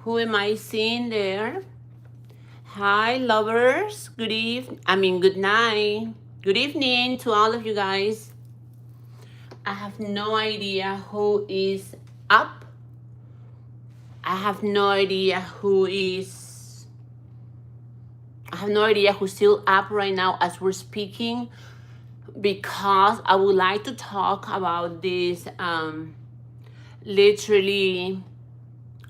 Who am I seeing there? Hi, lovers. Good night. Good evening to all of you guys. I have no idea who is up. I have no idea who is. I have no idea who's still up right now as we're speaking, because I would like to talk about this. Literally,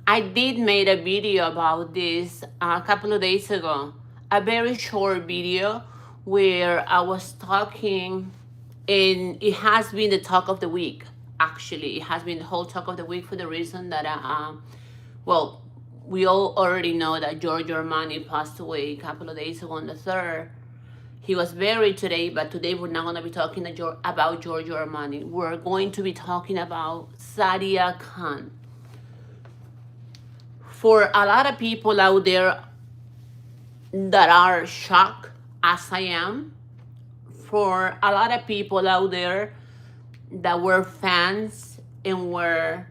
I did made a video about this a couple of days ago. A very short video where I was talking, and it has been the talk of the week. Actually, it has been the whole talk of the week for the reason that well, we all already know that Giorgio Armani passed away a couple of days ago on the 3rd. He was buried today, but today we're not going to be talking about Giorgio Armani. We're going to be talking about Sadia Khan. For a lot of people out there that are shocked, as I am, for a lot of people out there that were fans and were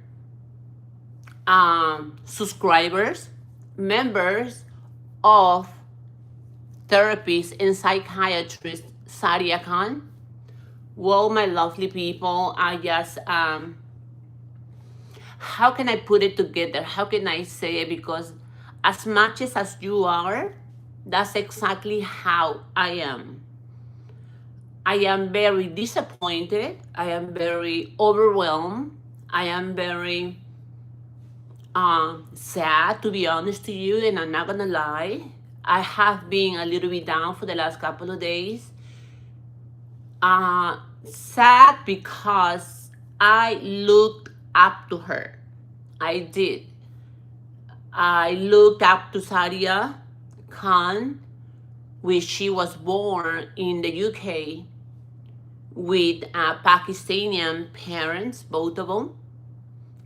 subscribers, members of therapist and psychiatrist Sadia Khan. Well, my lovely people, I just how can I put it together? How can I say it? Because as much as you are, that's exactly how I am. I am very disappointed. I am very overwhelmed. I am very sad, to be honest to you, and I'm not gonna lie. I have been a little bit down for the last couple of days. Sad because I looked up to her. I did. I looked up to Sadia Khan, which she was born in the UK with Pakistani parents, both of them.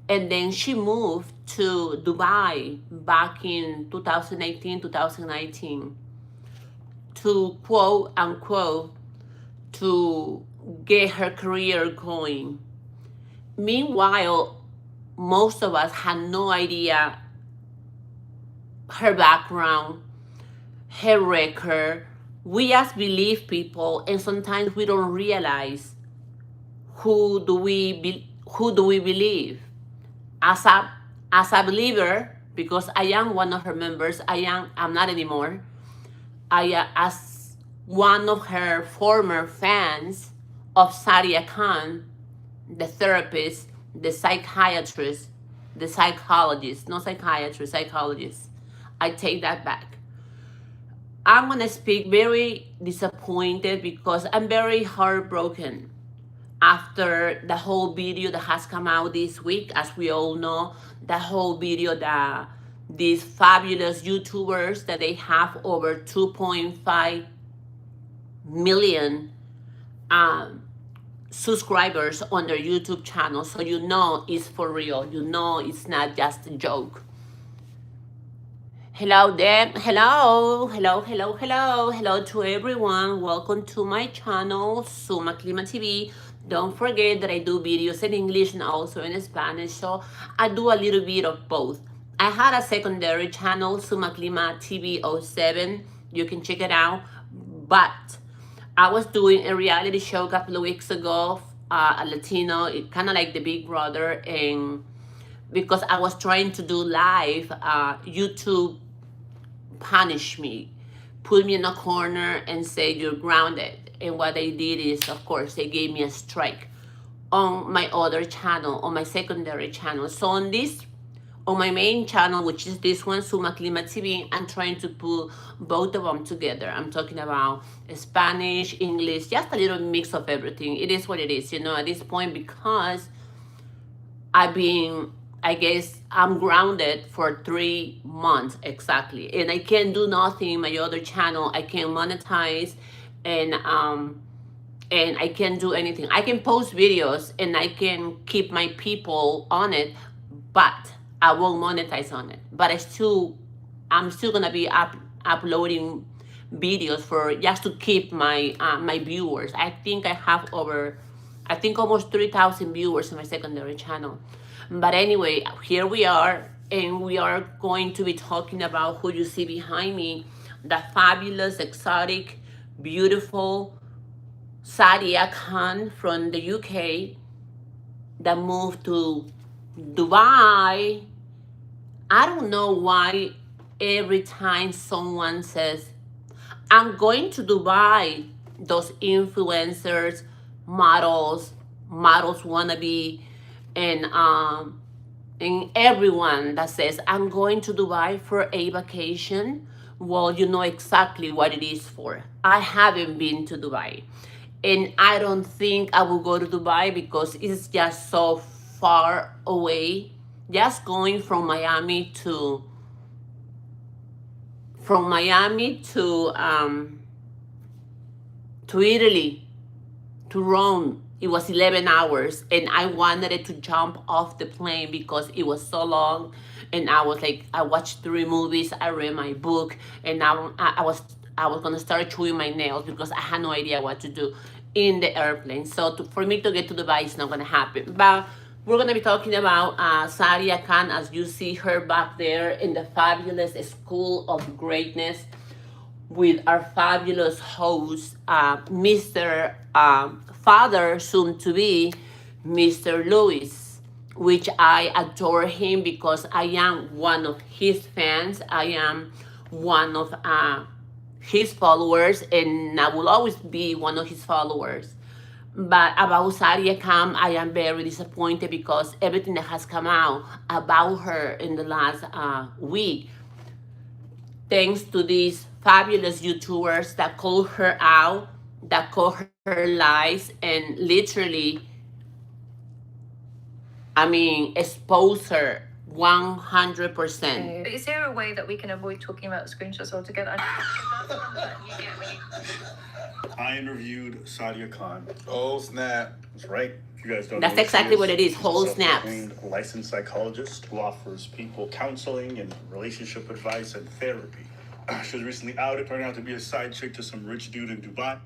And then she moved to Dubai back in 2018, 2019 to quote unquote to get her career going. Meanwhile, most of us had no idea her background, her record. We just believe people, and sometimes we don't realize who do we believe. As a believer, because I am one of her members, I'm not anymore. As one of her former fans of Sadia Khan, the therapist, the psychiatrist, the psychologist, not psychiatrist, psychologist. I take that back. I'm gonna speak very disappointed because I'm very heartbroken after the whole video that has come out this week. As we all know, the whole video that these fabulous YouTubers that they have over 2.5 million subscribers on their YouTube channel. So you know it's for real. You know it's not just a joke. Hello there. Hello to everyone. Welcome to my channel, Suma Clima TV. Don't forget that I do videos in English and also in Spanish, so I do a little bit of both. I had a secondary channel, Suma Clima TV 07. You can check it out. But I was doing a reality show a couple of weeks ago, a Latino, kind of like the Big Brother, and because I was trying to do live, YouTube punished me, put me in a corner and say you're grounded. And what they did is, of course, they gave me a strike on my other channel, on my secondary channel. So on my main channel, which is this one, Suma Clima TV, I'm trying to put both of them together. I'm talking about Spanish, English, just a little mix of everything. It is what it is, at this point, because I guess I'm grounded for 3 months exactly. And I can't do nothing in my other channel. I can't monetize, and I can't do anything. I can post videos and I can keep my people on it, but I won't monetize on it. But I'm still gonna be uploading videos for just to keep my my viewers. I think I have almost 3,000 viewers in my secondary channel. But anyway, here we are, and we are going to be talking about who you see behind me, the fabulous, exotic, beautiful Sadia Khan from the UK that moved to Dubai. I don't know why every time someone says, I'm going to Dubai, those influencers, models wannabe, and everyone that says, I'm going to Dubai for a vacation, well, you know exactly what it is for. I haven't been to Dubai. And I don't think I will go to Dubai because it's just so far away. Just going from Miami to Italy, to Rome. It was 11 hours, and I wanted it to jump off the plane because it was so long. And I was like, I watched 3 movies, I read my book, and I was gonna start chewing my nails because I had no idea what to do in the airplane. So for me to get to Dubai is not gonna happen. But we're gonna be talking about Sadia Khan, as you see her back there in the fabulous School of Greatness, with our fabulous host, Mr. Father, soon to be Mr. Lewis, which I adore him because I am one of his fans. I am one of his followers, and I will always be one of his followers. But about Sadia Khan, I am very disappointed because everything that has come out about her in the last week, thanks to these fabulous YouTubers that call her out, that call her lies, and literally, I mean, expose her 100%. Is there a way that we can avoid talking about screenshots altogether? I interviewed Sadia Khan. Oh, snap. That's right. If you guys don't That's know exactly what it is, she's a whole snaps. self-proclaimed licensed psychologist who offers people counseling and relationship advice and therapy. She was recently outed, turning out to be a side chick to some rich dude in Dubai.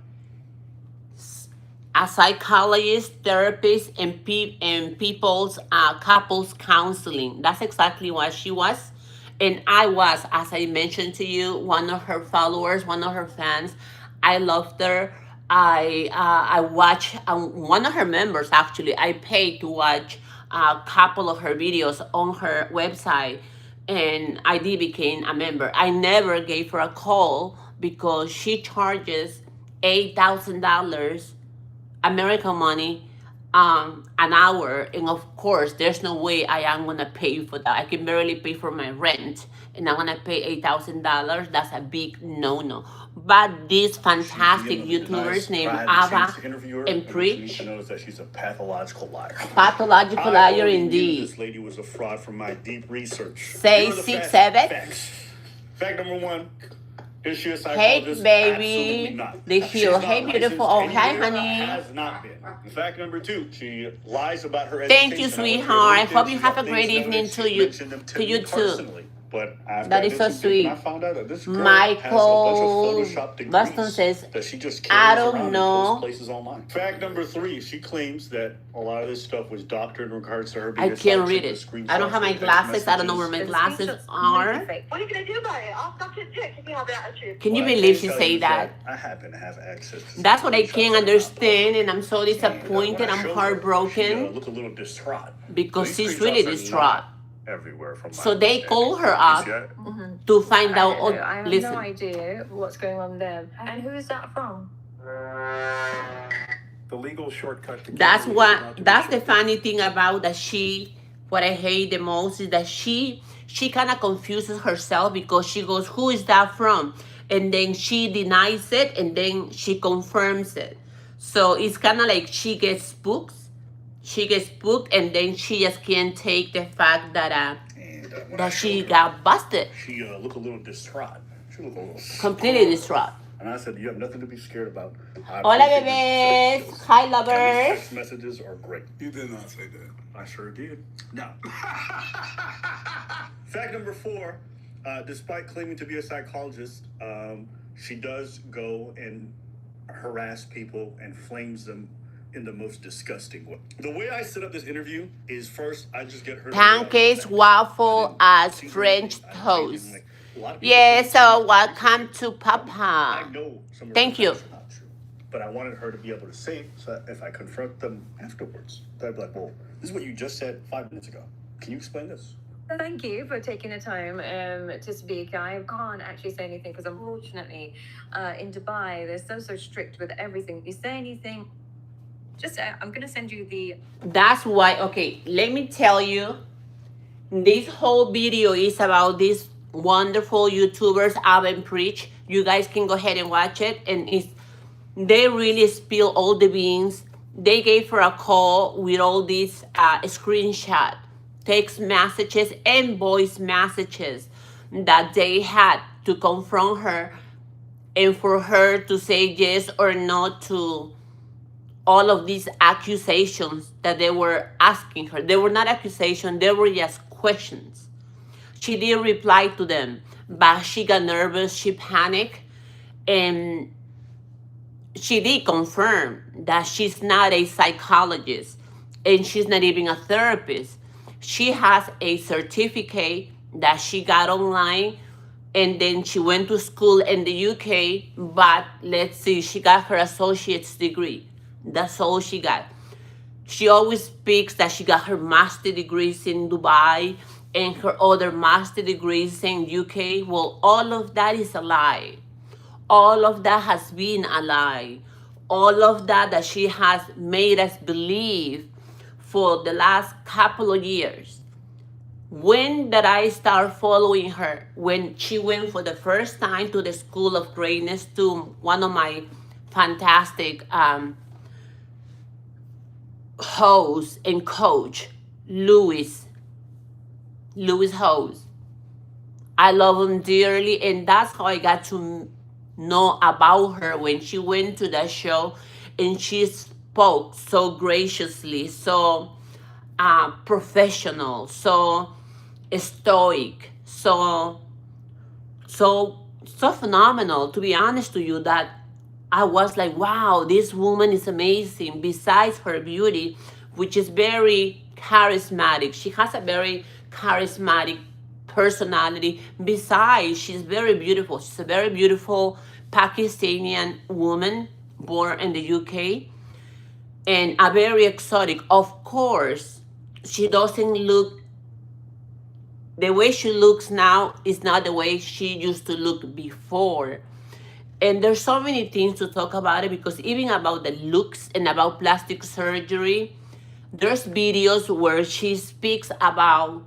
A psychologist, therapist, and people's couples counseling. That's exactly what she was. And I was, as I mentioned to you, one of her followers, one of her fans. I loved her. I watched one of her members, actually. I paid to watch a couple of her videos on her website, and I did became a member. I never gave her a call because she charges $8,000 American money an hour, and of course there's no way I am gonna pay for that. I can barely pay for my rent, and I'm gonna pay $8,000. That's a big no. But these fantastic YouTubers named Ava and Preach, knows that she's a pathological liar. Pathological liar indeed. This lady was a fraud from my deep research. Say 6, 7. Fact number 1. Is she a Hey psychologist? baby, Absolutely not. they She's feel not hey beautiful. Oh licensed hi anywhere, honey. Has not been. Fact number 2, she lies about her Thank education. you, I sweetheart. I wonder hope if you she's have got a great things evening noted. to She you, mentioned them to you too. personally. But after That I is did so some digging, I sweet. found out that this girl Michael has a bunch of Photoshop Boston degrees says, that she just I carries don't around and posts know. places online. Fact number 3, she claims that a lot of this stuff was doctored in regards to her I being a can't side read chick it. with I don't have my screenshots, text glasses. I don't know where messages. my glasses are. Fake. What are you going to do about it? Ask Dr. Tick if you have that attitude. Can you What I believe can she tell say you is that? I happen to have access to some That's what I screenshots can't that are not understand, public. and I'm so And when disappointed. I I'm showed her, she heartbroken looked a little distraught. because These she's really screenshots are distraught. not everywhere from my So they call her understanding. up You see that? to find I out. don't know. I Oh, have no listen. idea what's going on there. And who is that from? The legal shortcut to That's Canada is what. about to be That's the shifted. funny thing about that she. What I hate the most is that she kind of confuses herself because she goes, "Who is that from?" And then she denies it, and then she confirms it. So it's kind of like she gets spooked. She gets spooked, and then she just can't take the fact that And when I that she showed her, got busted, she looked a little distraught. She looked a little completely distraught. And I said, you have nothing to be scared about. I Hola, appreciate your bebés. skills. Hi, And these lovers. text messages are great. You did not say that. I sure did. Now, fact number 4, despite claiming to be a psychologist, she does go and harass people and flames them in the most disgusting way. The way I set up this interview is first I just get her Pancakes, waffle, as French toast. Like, a lot of people Yeah, say so it's welcome to I Papa. know some of Thank her you. facts are not true, but I wanted her to be able to say it so that if I confront them afterwards, they'd be like, well, this is what you just said 5 minutes ago. Can you explain this? Thank you for taking the time to speak. I can't actually say anything because unfortunately, in Dubai, they're so strict with everything. If you say anything, just I'm gonna send you the. That's why, okay, let me tell you, this whole video is about these wonderful YouTubers, Ab Preach. You guys can go ahead and watch it, and they really spill all the beans. They gave her a call with all these screenshot, text messages, and voice messages that they had to confront her, and for her to say yes or no to all of these accusations that they were asking her. They were not accusations, they were just questions. She did reply to them, but she got nervous, she panicked, and she did confirm that she's not a psychologist and she's not even a therapist. She has a certificate that she got online, and then she went to school in the UK, but let's see, she got her associate's degree. That's all she got. She always speaks that she got her master degrees in Dubai and her other master degrees in UK. Well, all of that is a lie. All of that has been a lie. All of that she has made us believe for the last couple of years. When did I start following her? When she went for the first time to the School of Greatness, to one of my fantastic host and coach, Louis Hose. I love him dearly, and that's how I got to know about her when she went to that show, and she spoke so graciously, so professional, so stoic, so phenomenal. To be honest to you, that I was like, wow, this woman is amazing. Besides her beauty, which is very charismatic, she has a very charismatic personality. Besides, she's very beautiful. She's a very beautiful Pakistani woman born in the UK, and a very exotic. Of course, she doesn't look, the way she looks now is not the way she used to look before. And there's so many things to talk about it, because even about the looks and about plastic surgery, there's videos where she speaks about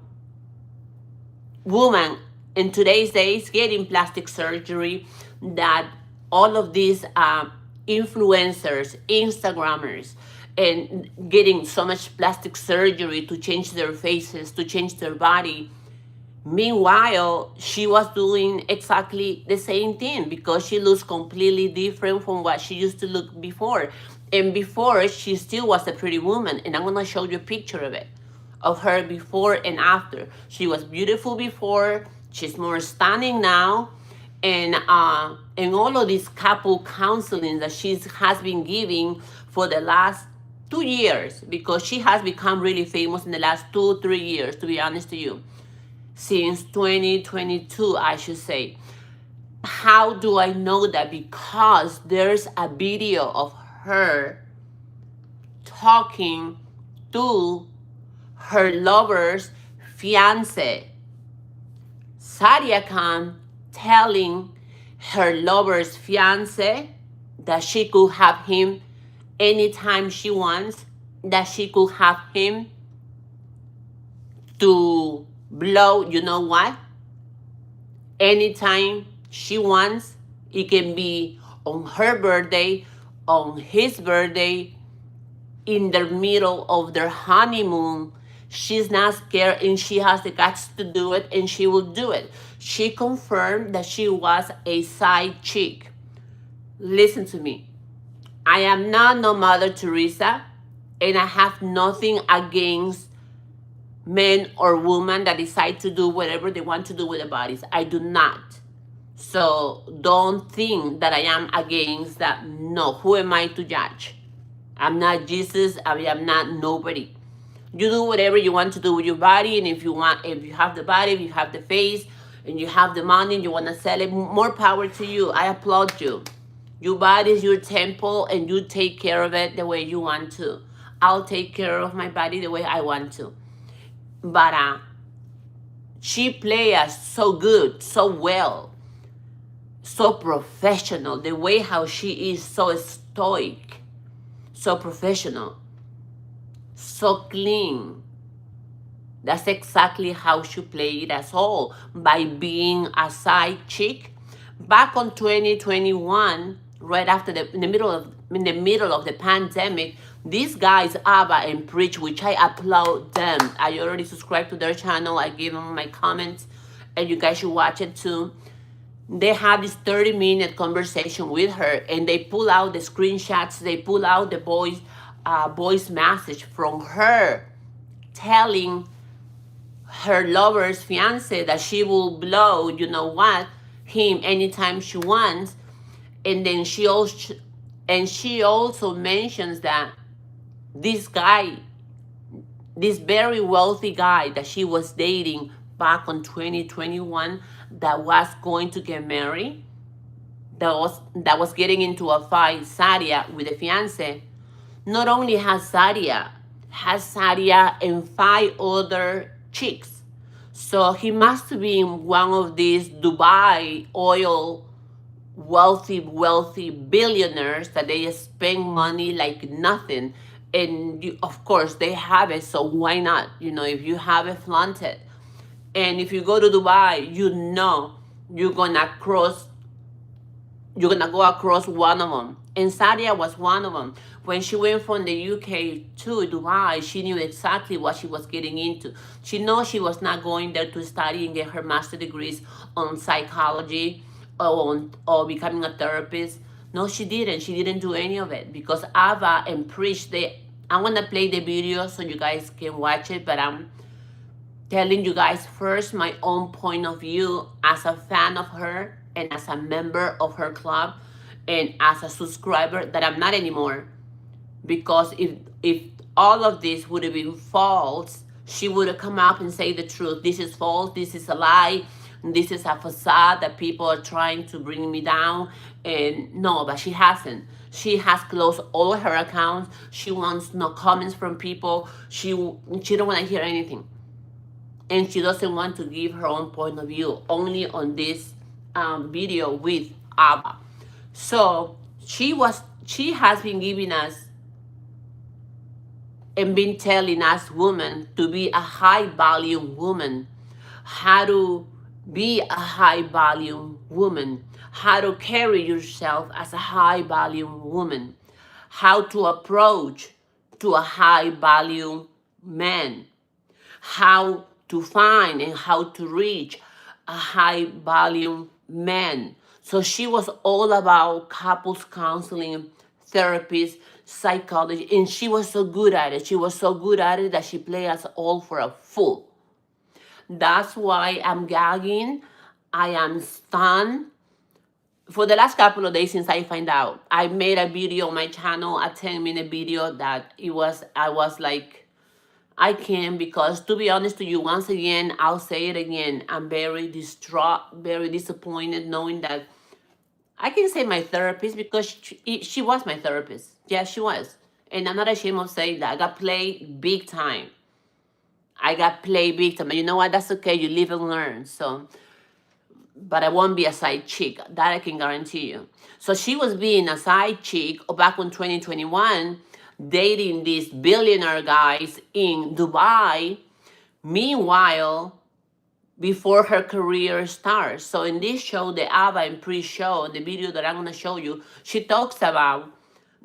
women in today's days getting plastic surgery, that all of these influencers, Instagrammers, and getting so much plastic surgery to change their faces, to change their body. Meanwhile, she was doing exactly the same thing, because she looks completely different from what she used to look before. And before, she still was a pretty woman. And I'm going to show you a picture of her before and after. She was beautiful before. She's more stunning now. And all of this couple counseling that she has been giving for the last 2 years, because she has become really famous in the last 2-3 years, to be honest to you. Since 2022, I should say. How do I know that? Because there's a video of her talking to her lover's fiance, Sadia Khan, telling her lover's fiance that she could have him anytime she wants, that she could have him to blow, you know what? Anytime she wants. It can be on her birthday, on his birthday, in the middle of their honeymoon. She's not scared, and she has the guts to do it, and she will do it. She confirmed that she was a side chick. Listen to me. I am not no Mother Teresa, and I have nothing against men or women that decide to do whatever they want to do with their bodies. I do not. So don't think that I am against that. No, who am I to judge? I'm not Jesus. I am not nobody. You do whatever you want to do with your body, and if you have the body, if you have the face, and you have the money, and you want to sell it, more power to you. I applaud you. Your body is your temple, and you take care of it the way you want to. I'll take care of my body the way I want to. But she played us so good, so well, so professional. The way how she is, so stoic, so professional, so clean. That's exactly how she played us all, by being a side chick. Back on 2021, right after in the middle of the pandemic, these guys, Abba and Preach, which I applaud them. I already subscribed to their channel. I gave them my comments, and you guys should watch it too. They had this 30-minute conversation with her, and they pull out the screenshots. They pull out the voice message from her telling her lover's fiance that she will blow, you know what, him anytime she wants. And then she also mentions that this guy, this very wealthy guy that she was dating back on 2021, that was going to get married, that was getting into a fight, Sadia, with the fiance, not only has Sadia and 5 other chicks. So he must be one of these Dubai oil wealthy billionaires that they spend money like nothing. And of course they have it, so why not? If you have it, flaunt it. And if you go to Dubai, you're gonna go across one of them. And Sadia was one of them. When she went from the UK to Dubai, she knew exactly what she was getting into. She knows she was not going there to study and get her master degrees on psychology or becoming a therapist. No, she didn't. She didn't do any of it, because Ava and Preach, I'm going to play the video so you guys can watch it, but I'm telling you guys first my own point of view as a fan of her and as a member of her club and as a subscriber that I'm not anymore. Because if all of this would have been false, she would have come up and say the truth. This is false, this is a lie, this is a facade that people are trying to bring me down. And no, but she hasn't. She has closed all her accounts. She wants no comments from people. She don't want to hear anything. And she doesn't want to give her own point of view, only on this video with Abba. So she has been giving us and been telling us women to be a high volume woman, how to be a high volume woman, how to carry yourself as a high volume woman, how to approach to a high volume man, how to find and how to reach a high volume man. So she was all about couples counseling, therapists, psychology, and she was so good at it. She was so good at it that she played us all for a fool. That's why I'm gagging. I am stunned. For the last couple of days since I find out, I made a video on my channel, a 10-minute video that I was like, I can't, because to be honest to you, once again, I'll say it again, I'm very distraught, very disappointed knowing that I can say my therapist, because she was my therapist. Yeah, she was. And I'm not ashamed of saying that. I got played big time. And you know what? That's okay. You live and learn. So, but I won't be a side chick. That I can guarantee you. So she was being a side chick back in 2021, dating these billionaire guys in Dubai. Meanwhile, before her career starts. So in this show, the Ava and pre-show, the video that I'm going to show you, she talks about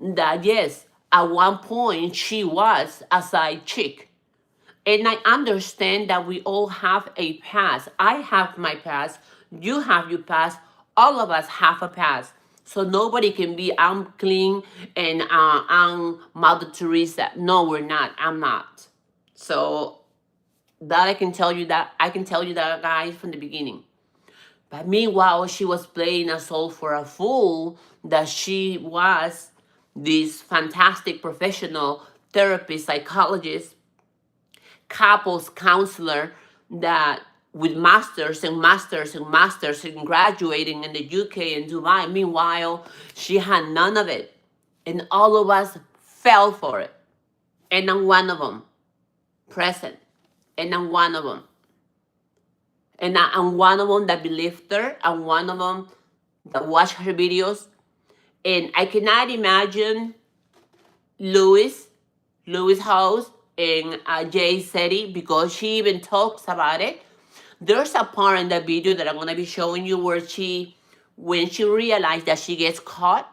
that, yes, at one point she was a side chick. And I understand that we all have a past. I have my past. You have your past. All of us have a past. So nobody can be, I'm clean and I'm Mother Teresa. No, we're not. I'm not. So that I can tell you that, guys, from the beginning. But meanwhile, she was playing us all for a fool, that she was this fantastic professional therapist, psychologist, couples counselor that with masters and masters and masters and graduating in the UK and Dubai. Meanwhile, she had none of it. And all of us fell for it. And I'm one of them, present. And I'm one of them. And I'm one of them that believed her. I'm one of them that watched her videos. And I cannot imagine Louis House and Jay Shetty, because she even talks about it. There's a part in the video that I'm gonna be showing you where when she realized that she gets caught,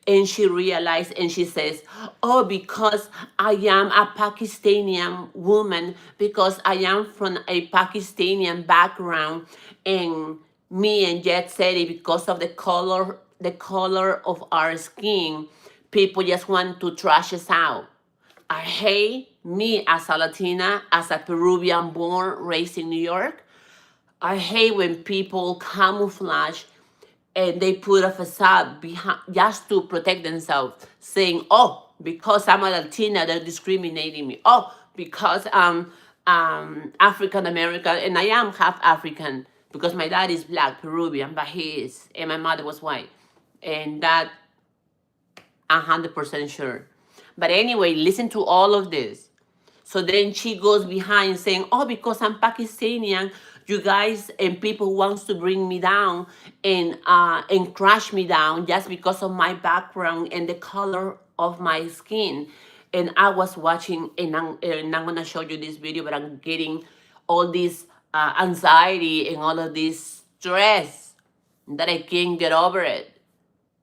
and she realized and she says, oh, because I am a Pakistani woman, because I am from a Pakistani background, and me and Jet Shetty, because of the color of our skin, people just want to trash us out. I hate me as a Latina, as a Peruvian born, raised in New York. I hate when people camouflage and they put a facade behind just to protect themselves, saying, "Oh, because I'm a Latina, they're discriminating me. Oh, because I'm African American, and I am half African because my dad is black Peruvian, but he is, and my mother was white, and that 100% sure." But anyway, listen to all of this. So then she goes behind saying, oh, because I'm Pakistani, you guys and people wants to bring me down and crush me down just because of my background and the color of my skin. And I was watching, and I'm gonna show you this video, but I'm getting all this anxiety and all of this stress that I can't get over it,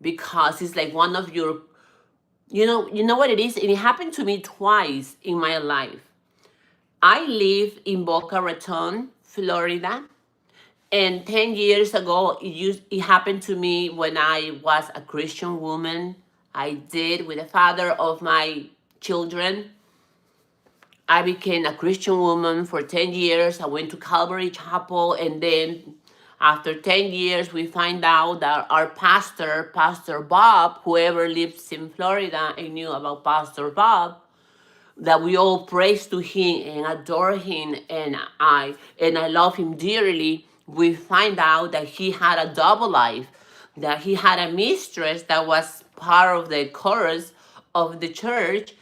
because it's like one of your, you know what it is? And it happened to me twice in my life. I live in Boca Raton, Florida, and 10 years ago, it happened to me when I was a Christian woman. I did with the father of my children. I became a Christian woman for 10 years. I went to Calvary Chapel, and then after 10 years, we find out that our Pastor Bob, whoever lives in Florida and knew about Pastor Bob, that we all praise to him and adore him, and I love him dearly. We find out that he had a double life, that he had a mistress that was part of the chorus of the church,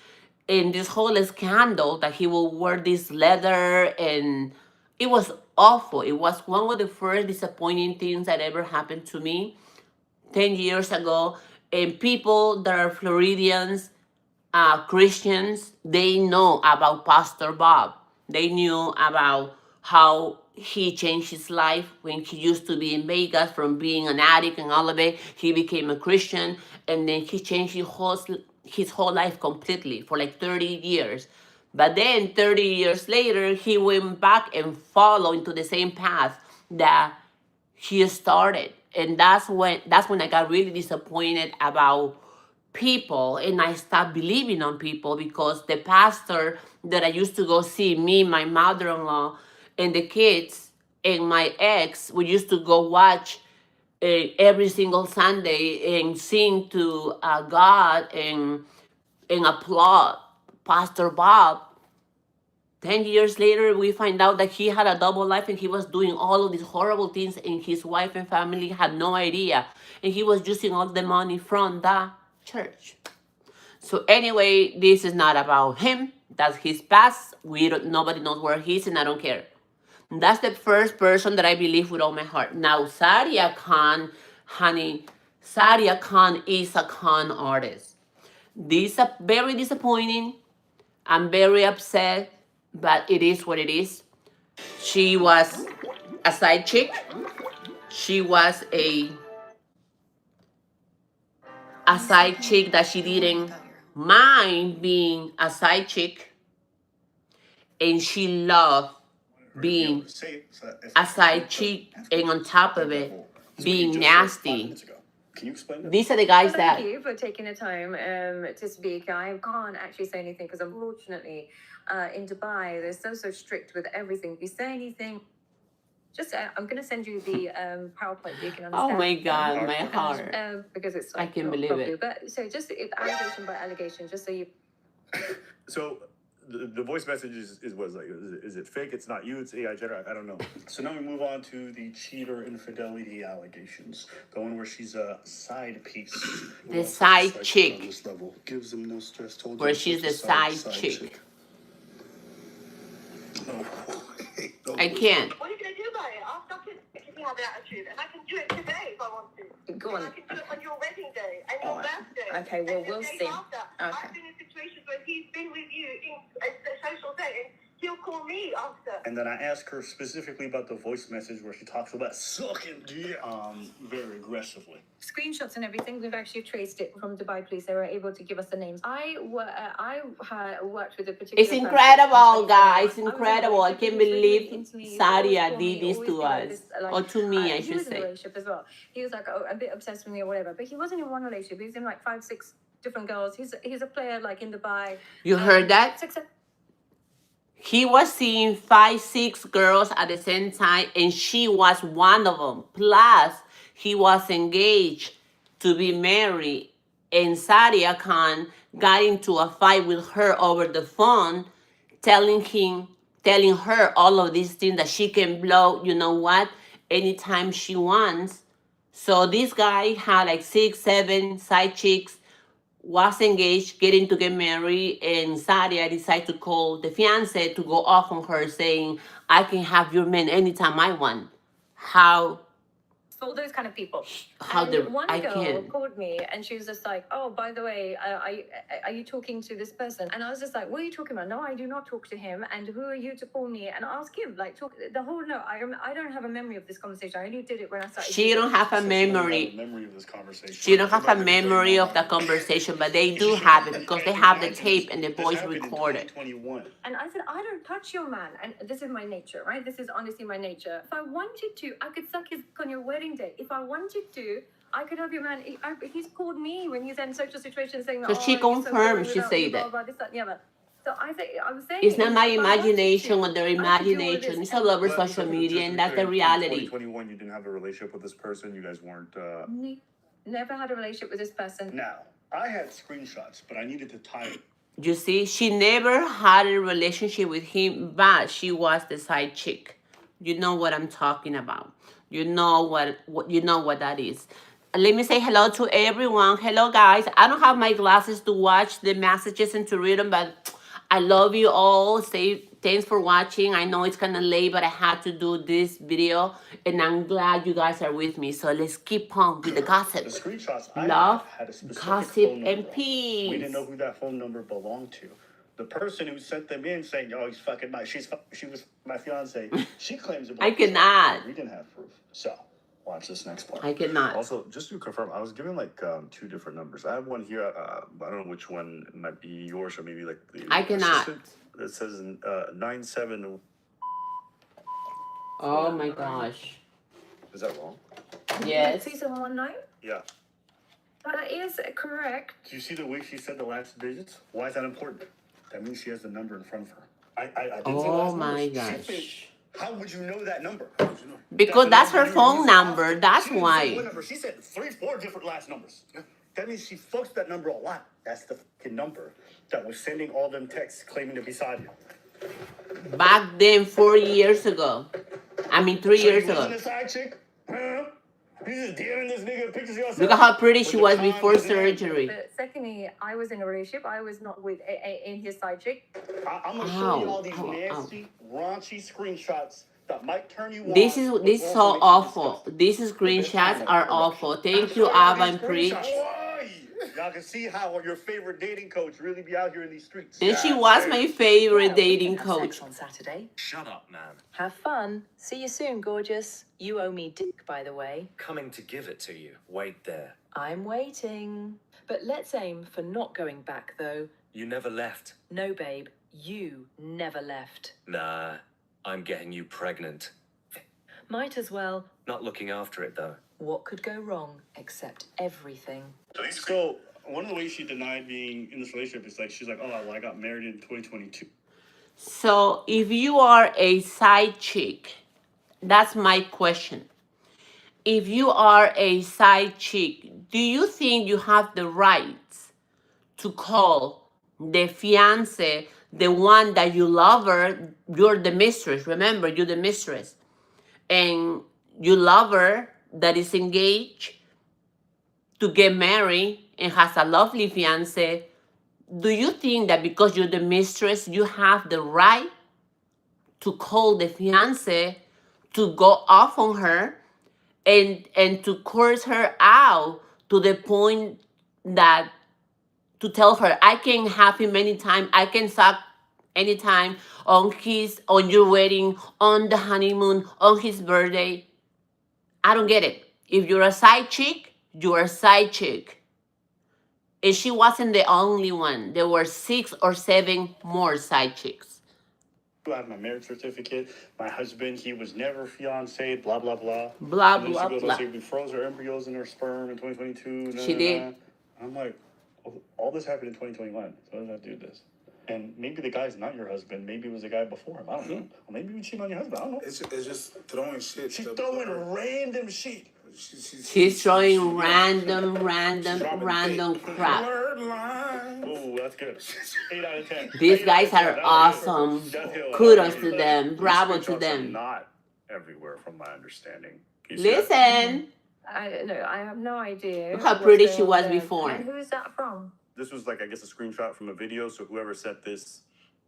in this whole scandal that he will wear this leather, and it was awful. It was one of the first disappointing things that ever happened to me 10 years ago. And people that are Floridians, Christians, they know about Pastor Bob. They knew about how he changed his life when he used to be in Vegas from being an addict and all of it. He became a Christian, and then he changed his whole life completely for like 30 years. But then 30 years later, he went back and followed into the same path that he started. And that's when I got really disappointed about people, and I stopped believing on people, because the pastor that I used to go see, me, my mother-in-law, and the kids, and my ex, we used to go watch every single Sunday and sing to God and applaud Pastor Bob. 10 years later, we find out that he had a double life, and he was doing all of these horrible things, and his wife and family had no idea. And he was using all the money from the church. So anyway, this is not about him. That's his past. Nobody knows where he is, and I don't care. That's the first person that I believe with all my heart. Now, Sadia Khan, honey, Sadia Khan is a con artist. This is very disappointing. I'm very upset, but it is what it is. She was a side chick. She was a side chick that she didn't mind being a side chick, and she loved being a side chick, and on top of it, being nasty. Can you explain that? These are the guys Well, that thank you for taking the time to speak. I can't actually say anything because unfortunately in Dubai they're so strict with everything. If you say anything, Just, I'm going to send you the PowerPoint so you can Oh understand. my God, my heart. Because it's I like can't not believe properly. it. But so just allegation by allegation, just so you. So the voice message is what is like, is it fake? It's not you, it's AI generated. I don't know. So now we move on to the cheater infidelity allegations. The one where she's a side piece. The side chick. On this level. Gives them no stress. Told Where you she's the it's a side chick. No. I can't. What are you going to do about it? I'll stop it if you have an attitude. And I can do it today if I want to. Go on. And I can do it on your wedding day and your birthday. Okay, well, and the we'll days see. After. Okay. I've been in situations where he's been with you in a social setting. He'll call me after. And then I ask her specifically about the voice message where she talks about sucking dick very aggressively. Screenshots and everything, we've actually traced it from Dubai police. They were able to give us the names. I worked with a particular. It's incredible, guys. Incredible. I can't believe Sadia did this to us. Or to me, I he should was in a say. relationship as well. He was like a bit obsessed with me or whatever, but he wasn't in one relationship. He was in like 5, 6 different girls. He's a player like in Dubai. You heard that? He was seeing 5, 6 girls at the same time, and she was one of them. Plus, he was engaged to be married, and Sadia Khan got into a fight with her over the phone, telling her all of these things that she can blow, you know what, anytime she wants. So this guy had like 6, 7 side chicks, was engaged, getting to get married, and Sadia decided to call the fiance to go off on her, saying, I can have your man anytime I want. How all those kind of people. How and the one I girl can't. called me and she was just like, "Oh, by the way, are you talking to this person?" And I was just like, "What are you talking about?" "No, I do not talk to him. And who are you to call me and ask him?" Like, talk the whole. No, I don't have a memory of this conversation. I only did it when I started. She don't have a So she doesn't have a memory. memory of this conversation. She don't have a memory of the conversation, but they do have it because they have the tape and the voice recorded. And I said, "I don't touch your man, and this is my nature, right? This is honestly my nature. If I wanted to, I could suck his on your wedding day. If I wanted to, I could have your man. He's called me when he's in social situations saying, So she confirmed, she said that. This, that, and the other. So I was saying, It's not my if I wanted imagination to, or their I could do all of imagination. this It's all over Well, social so media, just and to be that's clear, the in reality. 2021, you didn't have a relationship with this person. You guys weren't. Never had a relationship with this person. Now, I had screenshots, but I needed to tie it. You see, she never had a relationship with him, but she was the side chick. You know what I'm talking about. You know what that is. Let me say hello to everyone. Hello, guys. I don't have my glasses to watch the messages and to read them, but I love you all. Say thanks for watching. I know it's kind of late, but I had to do this video, and I'm glad you guys are with me. So let's keep on with the gossip. The screenshots Love, had a specific gossip, phone number. and peace. We didn't know who that phone number belonged to. The person who sent them in saying, "Oh, he's fucking she was my fiance." She claims it. I cannot. We didn't have proof. So watch this next part. I cannot. Also, just to confirm, I was given like 2 different numbers. I have one here. I don't know which one might be yours or maybe like the. I cannot. It says 97. Oh my gosh. Is that wrong? Yes. 2719. Yeah. That is correct. Do you see the way she said the last digits? Why is that important? That means she has the number in front of her. I didn't say the Oh last my numbers. She gosh. said, how would you know that number? Because that's her phone number. That's She didn't say why. one number. She said 3, 4 different last numbers. That means she fucks that number a lot. That's the fucking number that was sending all them texts claiming to be Sadia. Back then, 4 years ago. I mean, 3 years So you ago. wasn't a side chick? Huh? You just DMing this nigga pictures of yourself? Look at how pretty she With was the before condoms in? surgery. But secondly, I was in a relationship. I was not with in his side chick. I'm gonna show you all these nasty, raunchy screenshots that might turn you on. This is but this also so make you awful. disgusted. These screenshots are awful. Thank you, Ava and Preach. Why? Y'all can see how your favorite dating coach really be out here in these streets. And she was my favorite dating Have coach. sex on Saturday. Shut up, man. Have fun. See you soon, gorgeous. You owe me dick, by the way. Coming to give it to you. Wait there. I'm waiting. But let's aim for not going back, though. You never left. No, babe. You never left. Nah, I'm getting you pregnant. Might as well. Not looking after it, though. What could go wrong except everything? So one of the ways she denied being in this relationship is like she's like, oh, well, I got married in 2022. So if you are a side chick That's my question. If you are a side chick, do you think you have the rights to call the fiance, the one that you love her, you're the mistress, remember, you're the mistress, and you love her that is engaged to get married and has a lovely fiance, do you think that because you're the mistress, you have the right to call the fiance to go off on her and to curse her out to the point that to tell her I can have him anytime, I can suck anytime on your wedding, on the honeymoon, on his birthday? I don't get it. If you're a side chick, you're a side chick. And she wasn't the only one. There were 6 or 7 more side chicks. I have my marriage certificate. My husband, he was never fiance, blah, blah, blah. Blah, And then blah, she goes, blah. say, we froze her embryos and her sperm in 2022. She did. I'm like, oh, all this happened in 2021. So what does that do with this? And maybe the guy's not your husband. Maybe it was the guy before him. I don't know. Or maybe you cheat on your husband. I don't know. It's just throwing shit. She's throwing random shit. She's throwing random Dropping crap. Blurred line. Oh, that's good. 8 out of 10. These 8 out guys of 10. are That was awesome. good. That's good. Kudos to them. These Bravo to screenshots are them. not everywhere, from my understanding. You see that? Listen, I have no idea. look how what's pretty going she on was there. before. And who's that from? This was like, I guess, a screenshot from a video. So whoever sent this,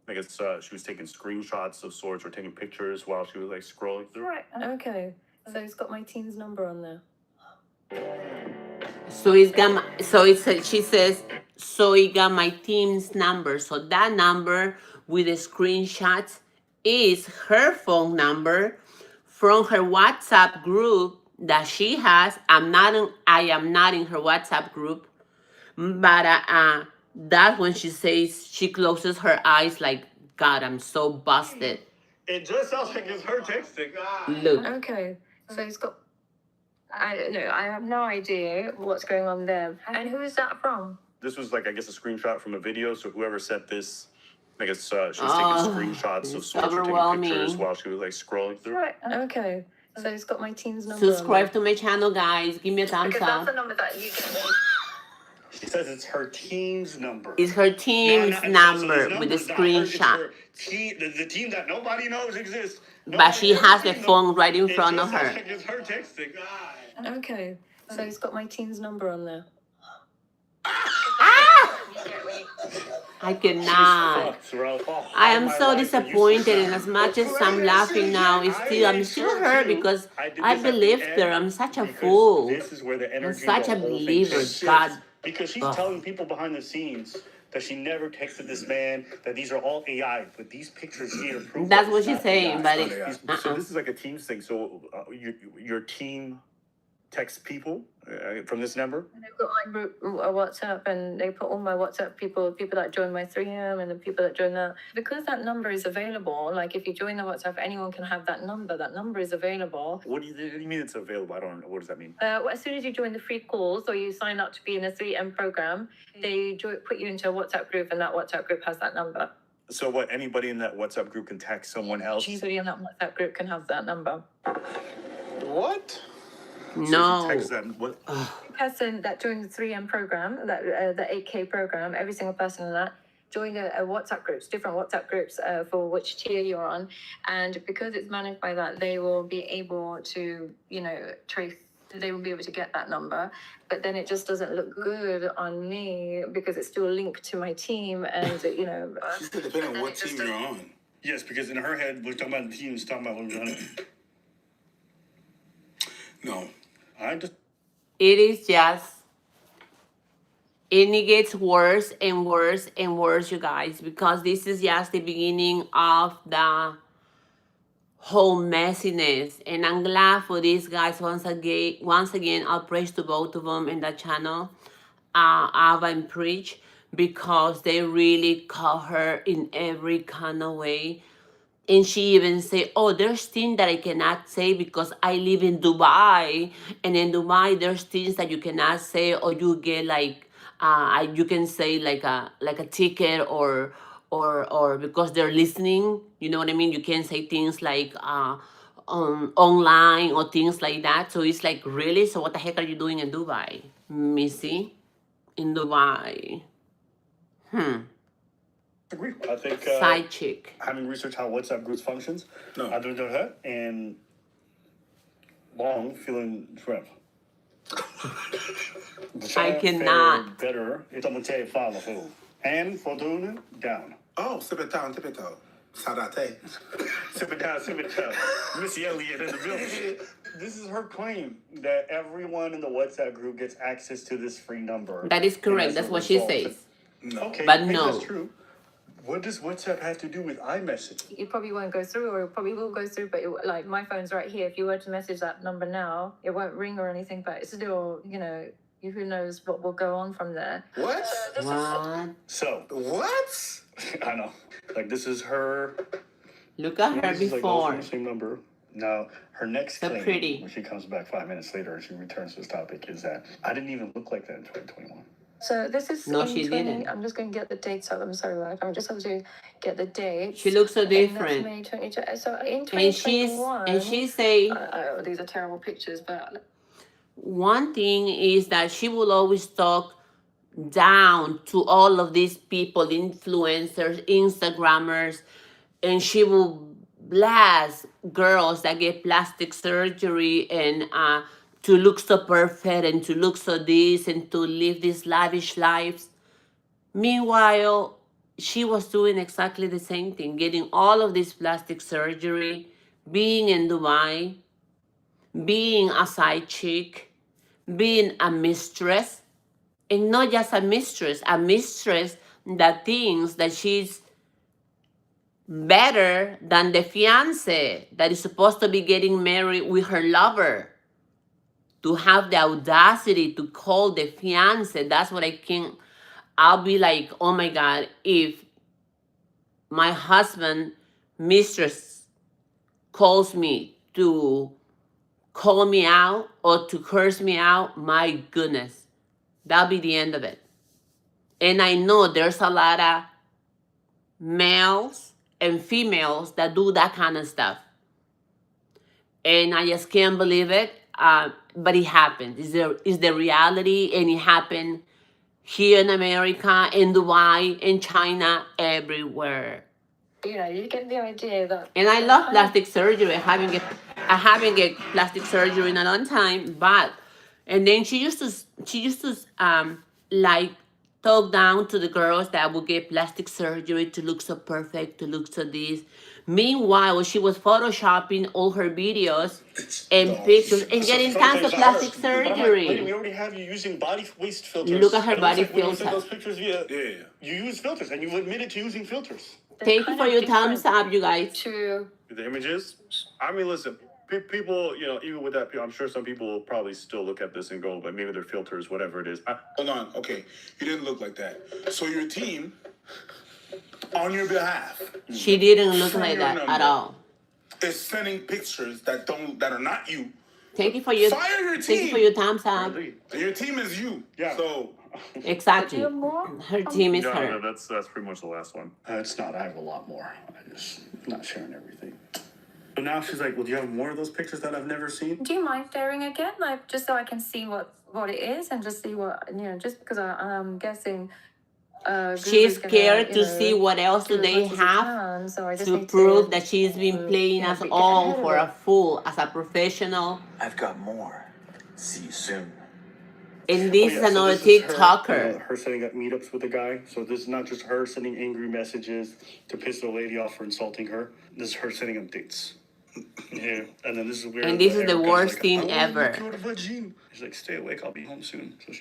I guess she was taking screenshots of sorts or taking pictures while she was like scrolling through. Right. Okay. So it's got my teen's number on there. So it's got my, so it's she says, so he got my team's number. So that number with the screenshots is her phone number from her WhatsApp group that she has. I am not in her WhatsApp group, but that's when she says she closes her eyes like, God, I'm so busted. It just sounds like it's her texting. Look, Okay. So it's got. I don't know. I have no idea what's going on there. And who's that from? This was like, I guess, a screenshot from a video. So whoever sent this, I guess she was Oh, taking screenshots of it's sorts or taking overwhelming. pictures while she was like scrolling through. Right. Okay. So it's got my teen's number. on subscribe to my channel, guys. Give me a thumbs Because that's the up. number that you get. She says it's her team's number. It's her team's So number this with the number's not hers, it's screenshot. her team, the team that nobody knows exists. But she has the Nobody phone right in knows. front It of just sounds her. like it's her texting. Okay. So it's got my teen's number on there. I She's cannot. fucked, bro. Oh, I all am my so life I used to disappointed, and suck. as much as I'm laughing now, I'm still hurt because did I this at the believed end her. I'm such a because fool. This is where the I'm energy, such the a whole thing believer. shifts. God. Because she's Ugh. telling people behind the scenes that she never texted this man, that these are all AI, but these pictures here prove That's that what it's she's not saying, AI. but It's it, not So this is like a Teams thing. So your team texts people from this number. And they've got my group WhatsApp, and they put all my WhatsApp people that join my 3M, and the people that join that. Because that number is available, like if you join the WhatsApp, anyone can have that number. That number is available. What do you mean it's available? I don't know. What does that mean? Well, as soon as you join the free calls or you sign up to be in a 3M program, they put you into a WhatsApp group, and that WhatsApp group has that number. So what? Anybody in that WhatsApp group can text someone else. Anybody in that WhatsApp group can have that number. What? So no. she texts that. What? Person that joined the 3M program, the 8K program, every single person in that joined a WhatsApp groups, different WhatsApp groups for which tier you're on, and because it's managed by that, they will be able to, trace. They will be able to get that number, but then it just doesn't look good on me because it's still linked to my team, and She said depending on what team you're on. Yes, because in her head, we're talking about the team. She's talking about when we're running. No. I just. It is just, and it gets worse and worse and worse, you guys, because this is just the beginning of the whole messiness. And I'm glad for these guys once again. I'll praise to both of them in the channel, Ava and Preach, because they really caught her in every kind of way. And she even say, oh, there's things that I cannot say because I live in Dubai. And in Dubai, there's things that you cannot say, or you get like, you can say like a ticket, or because they're listening. You know what I mean? You can say things like, online or things like that. So it's like, really? So what the heck are you doing in Dubai, Missy? In Dubai. Agree. I think Side chick. having researched how WhatsApp groups functions, No. I do that, and long feeling shrimp. I cannot. Better. It's on the tape follow. And Fortuna down. Oh, sip it down, tip it down. Sadate. Sip it down, sip it down. Missy Elliott in the building. This is her claim that everyone in the WhatsApp group gets access to this free number. That is And correct. as a That's what she result- says. No. Okay, But maybe no. that's true. What does WhatsApp have to do with iMessage? It probably won't go through, or it probably will go through, but like my phone's right here. If you were to message that number now, it won't ring or anything, but it's still, who knows what will go on from there. What? What? So, What? I know. Like, this is her. Look at her This is like before. also the same number. Now, her next So claim, pretty. when she comes back 5 minutes later and she returns to this topic, is that I didn't even look like that in 2021. So this is No, in she 20, didn't. I'm just going to get the dates up. I'm sorry, Ralph. I'm just have to get the dates. She looks so And that's different. May 22. So in And she's 2021, she say these are terrible pictures, but one thing is that she will always talk down to all of these people, influencers, Instagrammers, and she will blast girls that get plastic surgery and to look so perfect and to look so this and to live these lavish lives. Meanwhile, she was doing exactly the same thing, getting all of this plastic surgery, being in Dubai, being a side chick, being a mistress, and not just a mistress that thinks that she's better than the fiance that is supposed to be getting married with her lover. To have the audacity to call the fiance, that's what I can. I'll be like, oh my God, if my husband, mistress, calls me to call me out or to curse me out, my goodness, that'll be the end of it. And I know there's a lot of males and females that do that kind of stuff. And I just can't believe it. But it happened. It's the reality, and it happened here in America, in Dubai, in China, everywhere. you get the idea that. And I love plastic surgery. I haven't get plastic surgery in a long time, but and then she used to like talk down to the girls that would get plastic surgery to look so perfect, to look so this. Meanwhile, she was photoshopping all her videos and pictures and getting tons of plastic But I'm like, lady, we surgery. already have you using body waste filters. Look at her And it looks body like when you send filter. those pictures via, Yeah. you use filters, and you've admitted to using filters. Thank you for your thumbs up, you guys. To The images. I mean, listen, people, even with that, I'm sure some people will probably still look at this and go, but maybe they're filters, whatever it is. Hold on. Okay. You didn't look like that. So your team, on your behalf, She didn't look From like your that number. at all. is sending pictures that are not you. Thank you for your Fire your thank you team. for your thumbs up. Really? And your team is you. Yeah. So Exactly. do you have more? Her team is No, her. that's pretty much the last one. It's not. I have a lot more. I'm not sharing everything. So now she's like, well, do you have more of those pictures that I've never seen? Do you mind sharing again, like just so I can see what it is and just see what just because I'm guessing. She's Google's gonna, scared to see what else do do as they much as it have can, so I just to need prove that she's been playing yeah, us get all ahead of for a it. fool as a professional. I've got more. See you soon. And this is so another this is her, TikToker. her setting up meetups with a guy. So this is not just her sending angry messages to piss the lady off for insulting her. This is her setting up dates. Yeah, and then this is weird. And this is the Erica's worst like, thing "I wanna ever. look at vagina." She's like, "Stay awake. I'll be home soon." So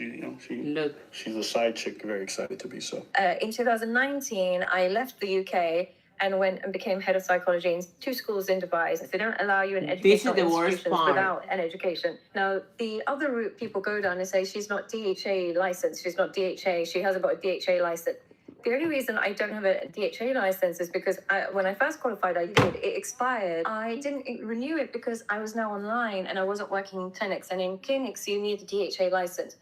Look. she's a side chick, very excited to be so. In 2019, I left the UK and went and became head of psychology in 2 schools in Dubai. So they don't allow you in This is educational the worst institutions part. without an education. Now, the other route people go down and say she's not DHA licensed, she's not DHA, she hasn't got a DHA license. The only reason I don't have a DHA license is because when I first qualified, it expired. I didn't renew it because I was now online and I wasn't working in clinics. And in clinics, you need a DHA license.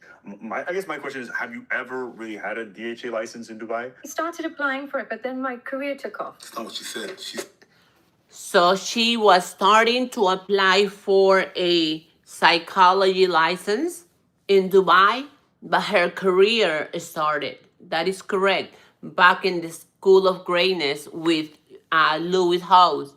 I guess my question is, have you ever really had a DHA license in Dubai? I started applying for it, but then my career took off. that's not what she said. So she was starting to apply for a psychology license in Dubai, but her career started. That is correct. Back in the School of Greatness with Louis House.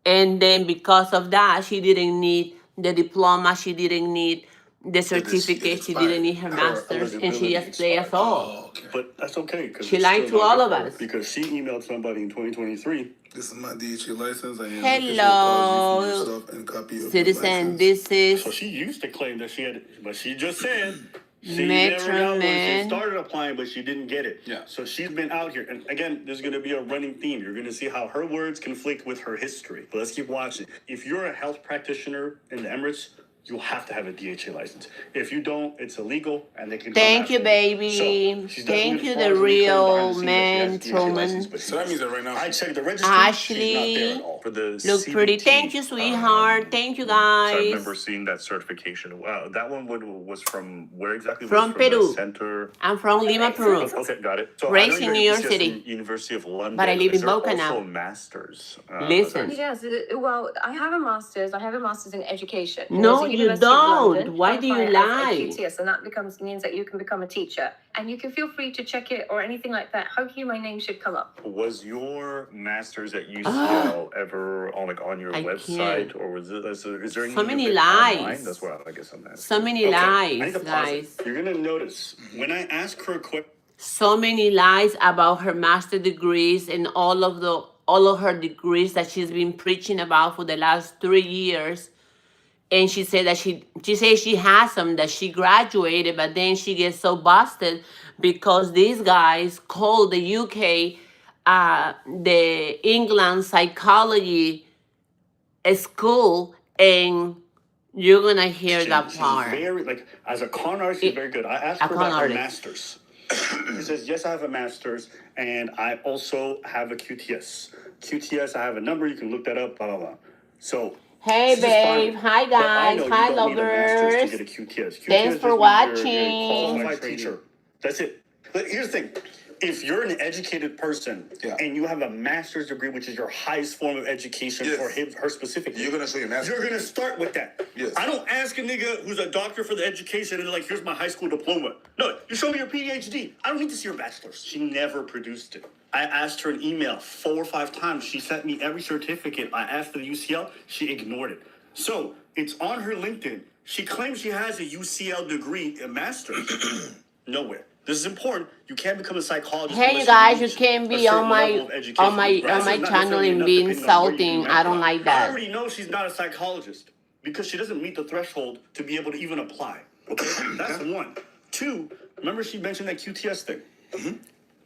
And then because of that, she didn't need the diploma, she didn't need the It certificate, she didn't expired. need her Her master's, and she eligibility just played us expired. all. Oh, okay. But that's okay because She it's lied still to not all good of for her us. because she emailed somebody in 2023. This is my DHA license. I need an official apology from Hello, yourself and copy of your citizen. license. This So is she used to claim that she had, but she just said she never Metro got one. She Man. started applying, but she didn't get it. Yeah. So she's been out here, and again, there's going to be a running theme. You're going to see how her words conflict with her history. But let's keep watching. If you're a health practitioner in the Emirates, you have to have a DHA license. If you don't, it's illegal, and they can. Thank you, So baby. she's Thank definitely you, as far the as we claim behind real the scenes that she man, has a DHA license, Truman. but she So that means that right now, I checked the registry. She's not there Ashley, at all. For the look pretty. CBT, Thank you, sweetheart. Thank you, So I remember guys. seeing that certification. That one was from where exactly? From Was from the Peru. center. I'm from Lima, Peru. Okay, got it. So I know Raised in you're New York UCS City, from University of London. but I live Is in there Boca also a now. master's? Listen. Yes, well, I have a master's. I have a master's in education. And No, there's a you University of don't. London Why do you qualifier as a lie? QTS, and that means that you can become a teacher. And you can feel free to check it or anything like that. Hopefully, my name should come up. Was your master's at Ah, UCL ever on your I website, can't. or was it? Is there any So of many it online? That's lies. what I guess I'm So asking. many Okay, I need lies, to pause guys. it. You're gonna notice when I ask her a question. So many lies about her master degrees and all of her degrees that she's been preaching about for the last 3 years. And she said that she says she has them, that she graduated, but then she gets so busted because these guys call the UK the England psychology school, and you're gonna hear that She's part. very as a con artist, she's very good. I asked A her con about her artist. masters. She says, yes, I have a master's, and I also have a QTS. QTS, I have a number, you can look that up, blah, blah, blah. So, Hey, she's just fine babe. with it. Hi, But I guys. know you Hi, don't need a master's lovers. to get a QTS. Thanks QTS for just means you're a watching. qualified teacher. That's it. But here's the thing. If you're an educated person Yeah. and you have a master's degree, which is your highest form of education Yes. for her specifically, you're gonna show your master's. you're gonna start with that. Yes. I don't ask a nigga who's a doctor for the education and they're like, here's my high school diploma. No, you show me your PhD. I don't need to see your bachelor's. She never produced it. I asked her an email 4 or 5 times. She sent me every certificate. I asked for the UCL. She ignored it. So it's on her LinkedIn. She claims she has a UCL degree, a master's. Nowhere. This is important. You can't become a psychologist. Hey, you unless guys, you reach can a be certain on level my of education. on my That's on my not channel necessarily and enough be depending on where you do insulting. medical. I don't like I that. already know she's not a psychologist because she doesn't meet the threshold to be able to even apply. Okay, that's one. Two, remember she mentioned that QTS thing.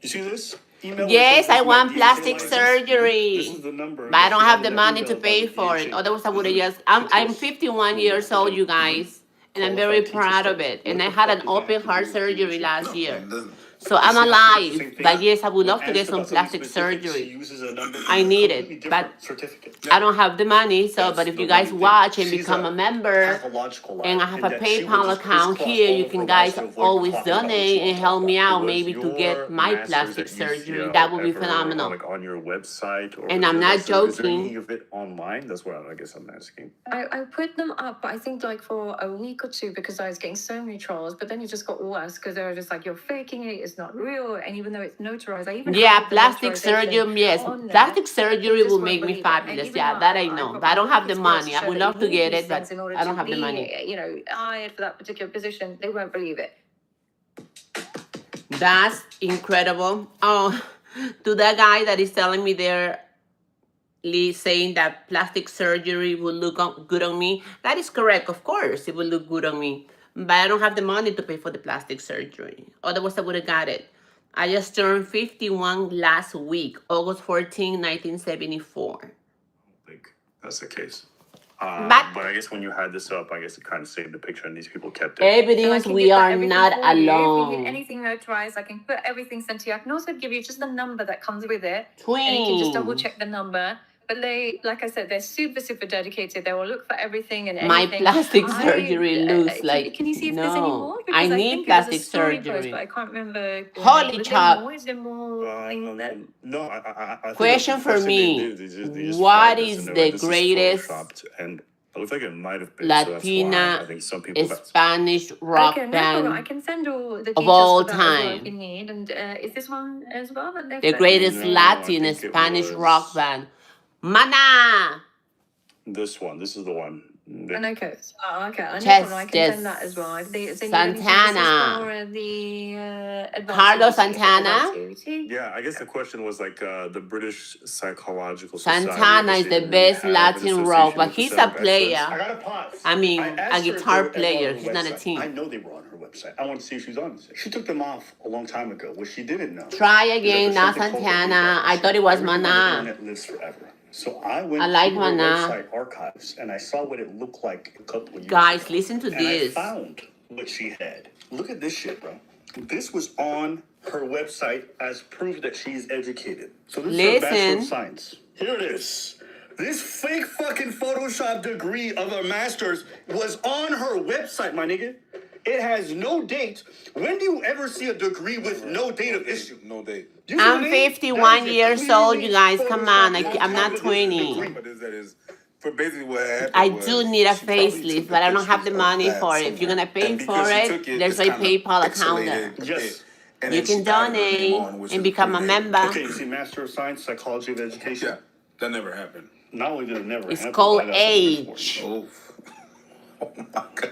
You see this? Email where Yes, it says I this is my want DHA plastic license. This surgery, is the number but I that don't she have had the in that money to email pay about the for it. DHA. Otherwise, I would have just. I'm QTS. 51 years old, you guys, and I'm very Qualified teacher proud of status. it. And What I the had fuck an does that open have to heart do with surgery DHA? last year. It doesn't. So I'm You see how she did the alive, same thing? but yes, I would When love to get asked some about something plastic specific, surgery. She uses a number I from a need completely it, different but certificate. I don't have the money. So, That's but if the you guys running thing. watch and She's become a a member, pathological liar, and I have a that she will PayPal just account crisscross here, all you of can her lies guys to avoid always talking about what donate she and wants to help talk me about. out, Was maybe to your get my master's plastic at surgery. UCL That would be ever phenomenal. on your website, or And is I'm it- not is there any joking. of it online? That's what I guess I'm asking. I put them up, I think, like for a week or two because I was getting so many trolls. But then it just got worse because they were just like, "You're faking it. It's not real." And even though it's notarized, I even Yeah, have the plastic notarization surgery. Yes, on there. plastic They surgery will just won't make me believe it. And fabulous. even Yeah, though that I I've know. got But I my don't have the certificates for it to money. I show would that love you to need get these it, but things in order I don't to have the be, money. hired for that particular position, they won't believe it. That's incredible. Oh, to that guy that is telling me they're saying that plastic surgery will look good on me. That is correct. Of course, it will look good on me. But I don't have the money to pay for the plastic surgery. Otherwise, I would have got it. I just turned 51 last week, August 14, 1974. I think that's the case. But But I guess when you had this up, I guess it kind of saved the picture, and these people kept it. And I evidence, can we get that are everything not for you. If you need alone. anything notarized, I can put everything sent to you. I can also give you just the number that comes with it. And you can just double Twin. check the number. But they, like I said, they're super, super dedicated. They will look for everything and My anything. plastic surgery looks like Can you see if there's any no. more? I Because I need think it was a plastic story post, surgery. but I can't remember. Holy Was there chop. more? Is there more things that? No, I think Question the for first thing they me. did, they just What flagged us is and they're the like, this is greatest photoshopped, and it looked like it might have been. So that's why I Latina think some people that's Spanish rock Okay, no problem. I band can send all the of details all for that as well if you time? need. And is this one as well that they've The sent? greatest No, I Latin think it Spanish rock was band. Mana! this one. This is the one. And okay. Oh, okay. No problem. I can send that as well. If they need anything, this is Santana. for the advanced Carlos CBT, Santana. advanced CBT. Yeah, I guess the question was like the British Psychological Society. I Santana guess is they the didn't really best have an Latin rock, association but with the he's Center a of Excellence. player. I got a pause. I mean, I a asked her if guitar they were ever player. on her He's not a website. team. I know they were on her website. I want to see if she was on it. She took them off a long time ago. What she didn't know. Try is that again, there's not something called the Santana. I rebrand. thought it was Everything on the Mana. internet lives forever. So I went I like to her Mana. website archives and I saw what it looked like a couple of years Guys, ago. listen to And this. I found what she had. Look at this shit, bro. This was on her website as proof that she's educated. So this is her Bachelor of Listen. Science. Here it is. This fake fucking Photoshop degree of a master's was on her website, my nigga. It has no date. When do you ever see a degree with no date of issue? No date. You see what I I'm mean? 51 That is a years old, you guys. Come on. Photoshopped I'm not on top of this 20. degree. But that is for basically what happened. I was do need a she probably took facelift, the but I don't have the pictures of money that for it. If you're somewhere. gonna pay And for because she it, took it, there's it's my kinda PayPal account there. pixelated. Yes. And You then she can added her name donate on, which and is become a her name. member. Okay, you see Master of Science, Psychology of Education. Yeah, that never happened. Not only did it never It's happen, called but I got something for age. you. Oh my god.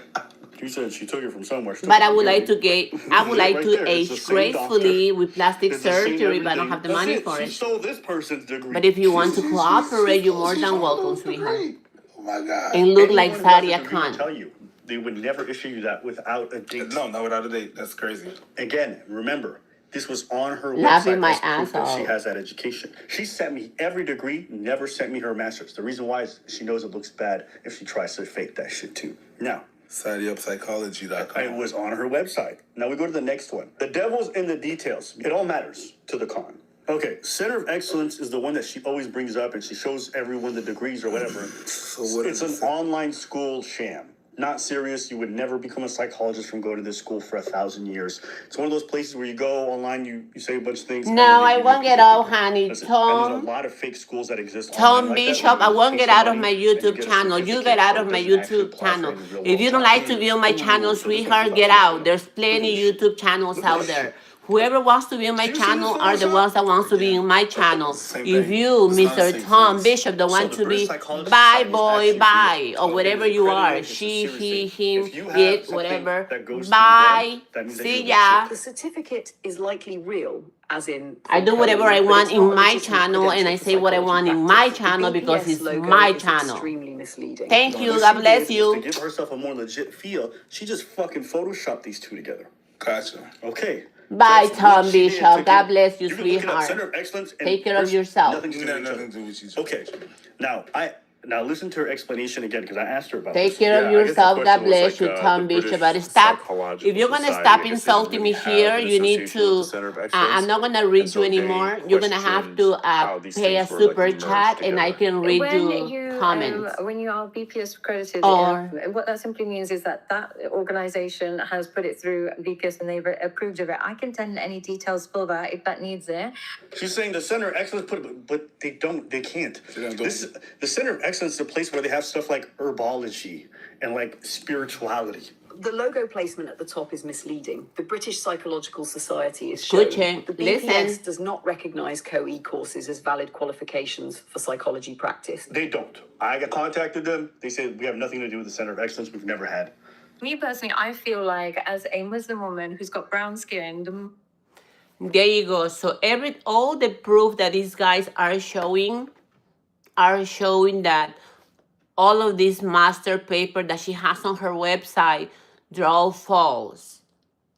You said she took it from somewhere. She took But it I from would like you. to get, This I is would it like right to there. It's the age same doctor. gracefully with plastic It's the same surgery, but I don't everything. have the That's money it. for She it. stole this person's degree. But if you want to She cooperate, you're stole- more she than stole welcome, the sweetheart. degree. Oh my god. And look like Anyone who has a Sadia degree would Khan. tell you they would never issue you that without a date. No, not without a date. That's crazy. Again, remember, this was on her Laughing website my as proof ass that she off. has that education. She sent me every degree, never sent me her master's. The reason why is she knows it looks bad if she tries to fake that shit too. Now, SadiaPsychology.com. it was on her website. Now we go to the next one. The devil's in the details. It all matters to the con. Okay, Center of Excellence is the one that she always brings up and she shows everyone the degrees or whatever. So what It's is an it? online school sham. Not serious. You would never become a psychologist from going to this school for 1,000 years. It's one of those places where you go online, you say a bunch of things. and No, then they I give you won't a piece get of off, paper. honey. That's it. And there's a Tom, lot of fake schools that exist Tom online like that, Bishop, where I you won't pay get some out of money my and you YouTube get a channel. You certificate, get out but of it my doesn't actually YouTube apply for channel. any real If world you don't job. like to view my channel, So this sweetheart, is get about- out. There's plenty YouTube channels out there. Whoever wants to be in my Do you see this channel are the Photoshop? ones that wants to be in my channel. Same If thing. you, It's not the Mr. same Tom face. Bishop, don't So want the to British be Psychology bye Society is boy, actually bye, real. or It whatever is you accredited. are, It's a she, serious he, thing. him, If you have it, something whatever, that goes through bye, them, that means that see you're ya. legit. The certificate is likely real, as in. I do whatever I but want it's not in a my legitimate channel and I credential for say what I psychology want in my practice. channel The because BPS it's logo my is channel. extremely misleading. Thank No, you. what God she bless did was you. to give herself a more legit feel, she just fucking photoshopped these two together. Gotcha. Okay. Bye, So that's Tom what she did Bishop. to God get- bless you, You can look it up, sweetheart. Center of Excellence. And Take care of first, yourself. Nothing to do with each Nothing other. to do with each other. Okay. Now listen to her explanation again because I asked her about Take this. care Yeah, of I guess the yourself. question God was bless like, you, the Tom Bishop. British But stop. Psychological If you're going to Society, stop I guess they don't insulting me really have here, an you need association with the to. Center of I'm Excellence. not going to And read so you they anymore. You're going to have questioned to how these pay a things were, like, super merged chat and I together. can read When you comments. when you are BPS accredited, Or- what that simply means is that that organization has put it through BPS and they've approved of it. I can send any details for that if that needs it. She's saying the Center of Excellence put it, but they don't, they can't. They don't do This it. the Center of Excellence is a place where they have stuff like herbology and like spirituality. The logo placement at the top is misleading. The British Psychological Society is shown. Escuchen, The BPS listen. does not recognise COE courses as valid qualifications for psychology practice. They don't. I got contacted them. They said we have nothing to do with the Center of Excellence. We've never had. Me personally, I feel like as a Muslim woman who's got brown skin, There you go. So all the proof that these guys are showing that all of this master paper that she has on her website, they're all false.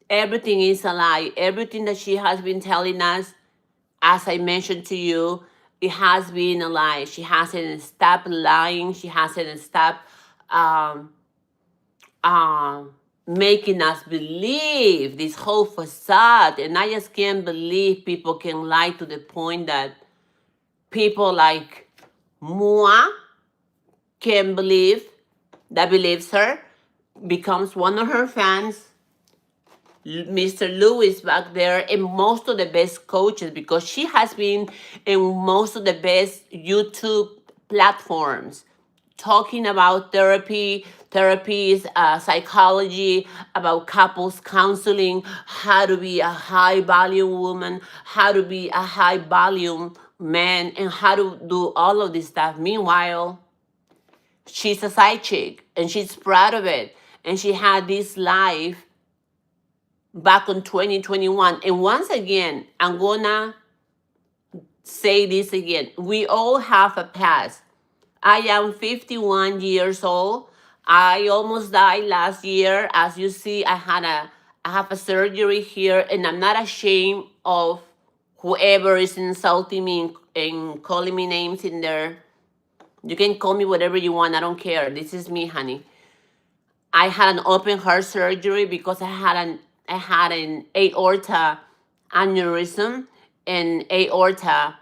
Everything is a lie. Everything that she has been telling us, as I mentioned to you, it has been a lie. She hasn't stopped lying. She hasn't stopped making us believe this whole facade. And I just can't believe people can lie to the point that people like Mua can believe that believes her, becomes one of her fans. Mr. Lewis back there, and most of the best coaches, because she has been in most of the best YouTube platforms talking about therapies, psychology, about couples counseling, how to be a high volume woman, how to be a high volume man, and how to do all of this stuff. Meanwhile, she's a side chick and she's proud of it. And she had this life back in 2021. And once again, I'm gonna say this again. We all have a past. I am 51 years old. I almost died last year. As you see, I have a surgery here, and I'm not ashamed of whoever is insulting me and calling me names in there. You can call me whatever you want. I don't care. This is me, honey. I had an open heart surgery because I had an aorta aneurysm and aorta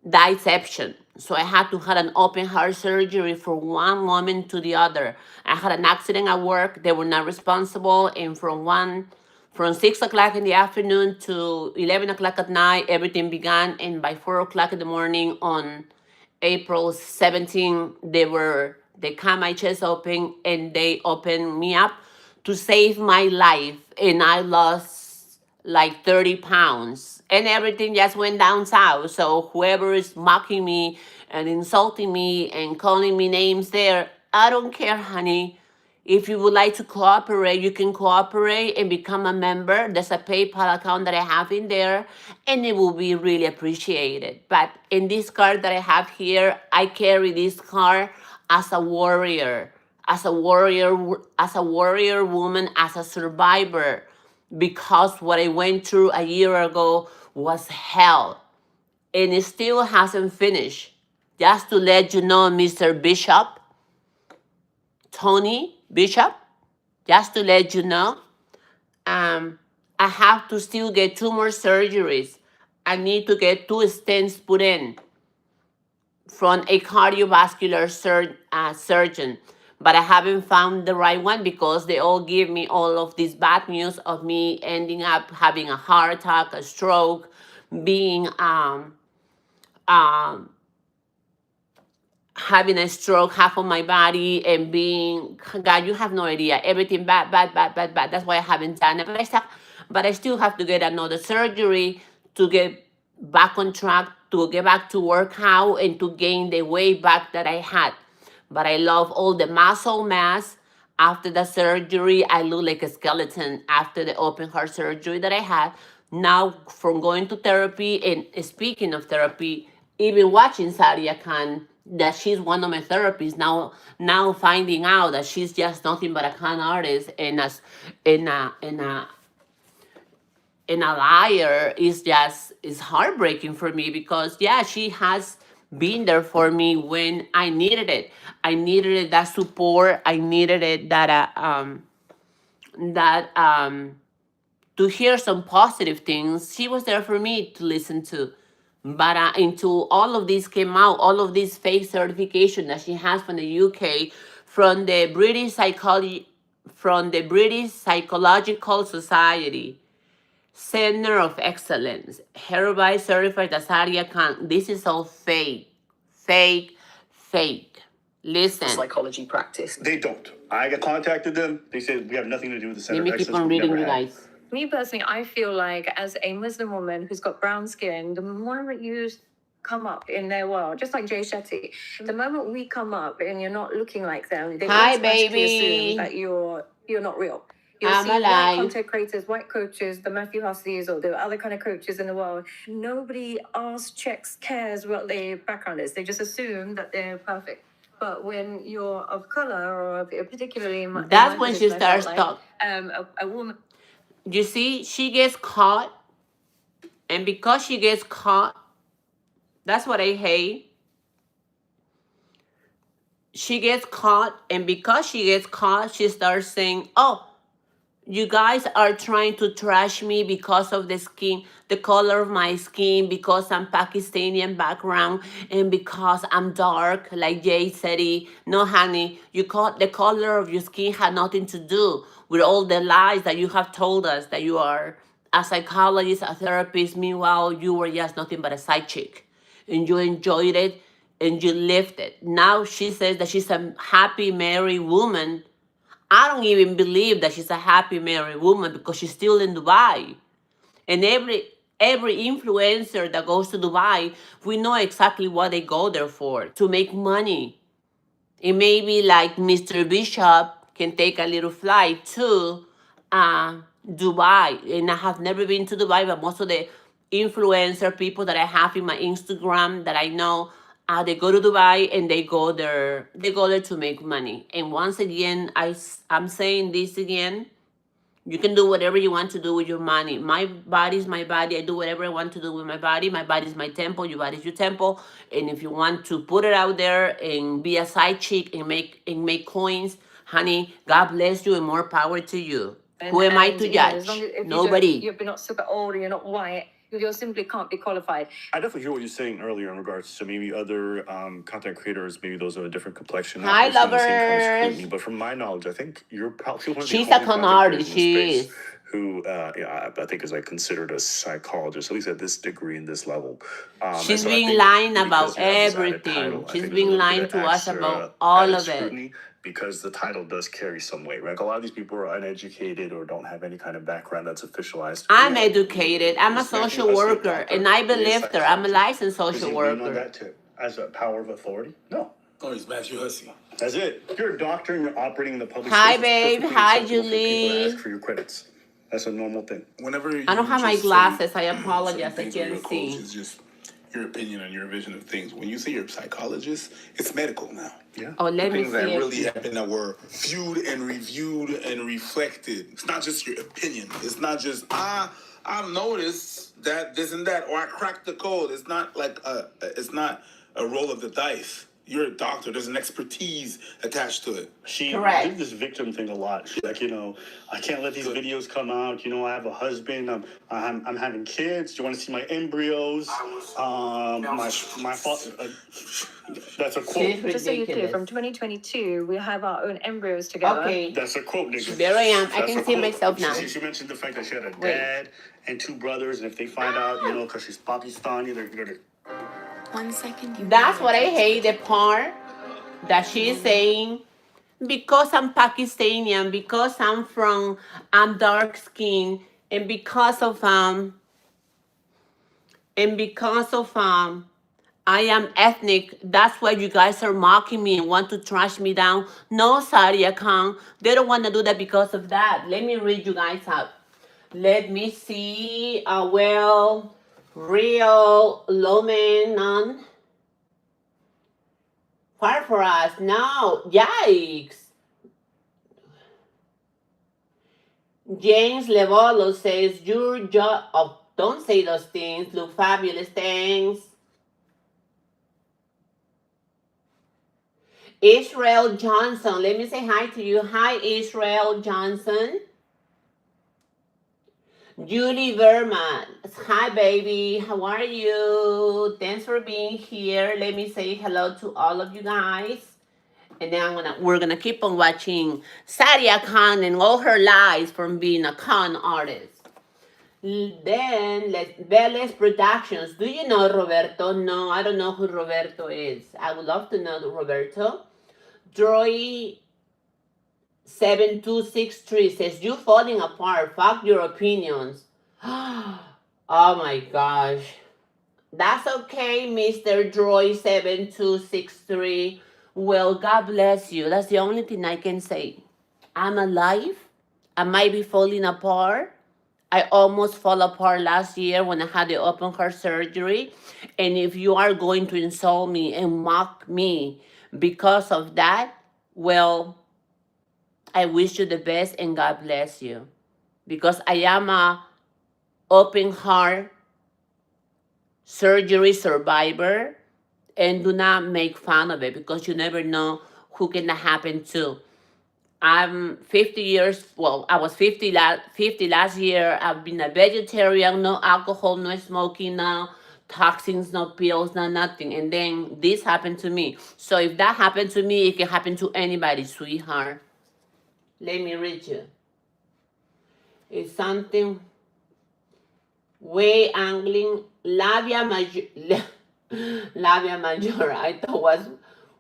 dissection. So I had to have an open heart surgery from one moment to the other. I had an accident at work. They were not responsible, and from 6 o'clock in the afternoon to 11 o'clock at night, everything began. And by 4 o'clock in the morning on April 17, they cut my chest open and they opened me up to save my life. And I lost like 30 pounds and everything just went down south. So whoever is mocking me and insulting me and calling me names there, I don't care, honey. If you would like to cooperate, you can cooperate and become a member. There's a PayPal account that I have in there, and it will be really appreciated. But in this card that I have here, I carry this card as a warrior, as a warrior woman, as a survivor, because what I went through a year ago was hell, and it still hasn't finished. Just to let you know, Mr. Bishop, Tony Bishop, just to let you know, um, I have to still get 2 more surgeries. I need to get 2 stents put in from a cardiovascular surgeon, but I haven't found the right one because they all give me all of this bad news of me ending up having a heart attack, a stroke, being um, having a stroke, half of my body, and being, God, you have no idea, everything bad, bad, bad, bad, bad. That's why I haven't done it. But I still have to get another surgery to get back on track, to get back to work out, and to gain the weight back that I had. But I love all the muscle mass. After the surgery, I look like a skeleton after the open heart surgery that I had. Now, from going to therapy, and speaking of therapy, even watching Sadia Khan, that she's one of my therapists now finding out that she's just nothing but a con artist and a liar is heartbreaking for me, because yeah, she has been there for me when I needed it. I needed it, that support. I needed it, that to hear some positive things. She was there for me to listen to. But until all of this came out, all of this fake certification that she has from the UK, from the British Psychological Society, Center of Excellence, hereby certified as Sadia Khan. This is all fake, fake, fake. Listen, Psychology practice. They don't. I got contacted them. They said we have nothing to do with the Center let me of keep Excellence. on We've reading, never you had. guys. Me personally, I feel like as a Muslim woman who's got brown skin, the moment you come up in their world, just like Jay Shetty, the moment we come up and you're not looking like them, they Hi, automatically baby. assume that you're not real. You'll I'm see white alive. content creators, white coaches, the Matthew Husseys, or the other kind of coaches in the world. Nobody asks, checks, cares what their background is. They just assume that they're perfect. But when you're of color, or particularly in That's my when she position, I felt starts like talking. a woman. You see, she gets caught, and because she gets caught, that's what I hate. She gets caught, and because she gets caught, she starts saying, "Oh, You guys are trying to trash me because of the skin, the color of my skin, because I'm Pakistani background, and because I'm dark, like Jay said. No, honey, you call the color of your skin had nothing to do with all the lies that you have told us that you are a psychologist, a therapist. Meanwhile, you were just nothing but a side chick, and you enjoyed it and you lived it. Now she says that she's a happy married woman. I don't even believe that she's a happy married woman because she's still in Dubai. And every influencer that goes to Dubai, we know exactly what they go there for, to make money. And maybe like Mr. Bishop can take a little flight to Dubai. And I have never been to Dubai, but most of the influencer people that I have in my Instagram that I know, they go to Dubai and they go there. They go there to make money. And once again, I'm saying this again. You can do whatever you want to do with your money. My body is my body. I do whatever I want to do with my body. My body is my temple. Your body is your temple. And if you want to put it out there and be a side chick and make coins, honey, God bless you and more power to you. Who am I to you know, as long judge? as if Nobody. you're not super old or you're not white, you simply can't be qualified. I definitely hear what you're saying earlier in regards to maybe other content creators, maybe those of a different complexion, not Hi, receiving the same kind of lovers. scrutiny. But from my knowledge, I think you're probably one of the She's a only con content creators artist. in the She space is. who, I think is like considered a psychologist, at least at this degree and this level. And She's so I been think lying about because you have this added everything. title, I She's think there's a been little bit lying of to us about extra all added of it. scrutiny because the title does carry some weight, right? Like a lot of these people are uneducated or don't have any kind of background that's officialized. I'm educated. I'm a This man social can hustle a worker, doctor, and I he is believed her. I'm a psychologist. licensed Does social he lean on worker. that as a power of authority? No. Oh, he's Matthew Hussey. That's it. You're a doctor and you're operating in the public Hi, space. It's babe. perfectly Hi, acceptable for people to ask Julie. for your credits. That's a normal thing. Whenever I don't you have my just say glasses. I certain apologize. I things or you're can't a coach, see. it's just your opinion and your vision of things. When you say you're a psychologist, it's medical now. Yeah. Oh, let me Things that see it. really happened that were viewed and reviewed and reflected. It's not just your opinion. It's not just I've noticed that this and that, or I cracked the code. It's not like it's not a roll of the dice. You're a doctor. There's an expertise attached to it. She Correct. did this victim thing a lot. She's like, I can't let these videos come out. I have a husband. I'm having kids. Do you want to see my embryos? My father. That's a She's quote. Just so you're clear, from ridiculous. 2022, we have our own embryos together. Okay. That's a quote, nigga. There I am. I That's can a see quote. myself now. She mentioned the fact that she had a Wait. dad and two brothers, and if they find out, because she's Pakistani, they're gonna. 1 second. That's what I hate, the part that she's saying. Because I'm Pakistani, and because I'm dark skinned, and because of I am ethnic. That's why you guys are mocking me and want to trash me down. No, Sadia Khan. They don't want to do that because of that. Let me read you guys out. Let me see. Real Lomenon. Far for us. No. Yikes. James Levolo says, your job. Oh, don't say those things. Look fabulous. Thanks. Israel Johnson. Let me say hi to you. Hi, Israel Johnson. Julie Verma. Hi, baby. How are you? Thanks for being here. Let me say hello to all of you guys. And then we're gonna keep on watching Sadia Khan and all her lies from being a con artist. Then Vélez Productions. Do you know Roberto? No, I don't know who Roberto is. I would love to know Roberto. Droy 7263 says, you falling apart. Fuck your opinions. Oh my gosh. That's okay, Mr. Droy 7263. Well, God bless you. That's the only thing I can say. I'm alive. I might be falling apart. I almost fell apart last year when I had the open heart surgery. And if you are going to insult me and mock me because of that, well, I wish you the best and God bless you. Because I am a open heart surgery survivor, and do not make fun of it because you never know who can happen to. I'm 50 years, well, I was 50 last year. I've been a vegetarian, no alcohol, no smoking, no toxins, no pills, no nothing. And then this happened to me. So if that happened to me, it can happen to anybody, sweetheart. Let me read you. It's something way angling, labia major, labia majora. I thought was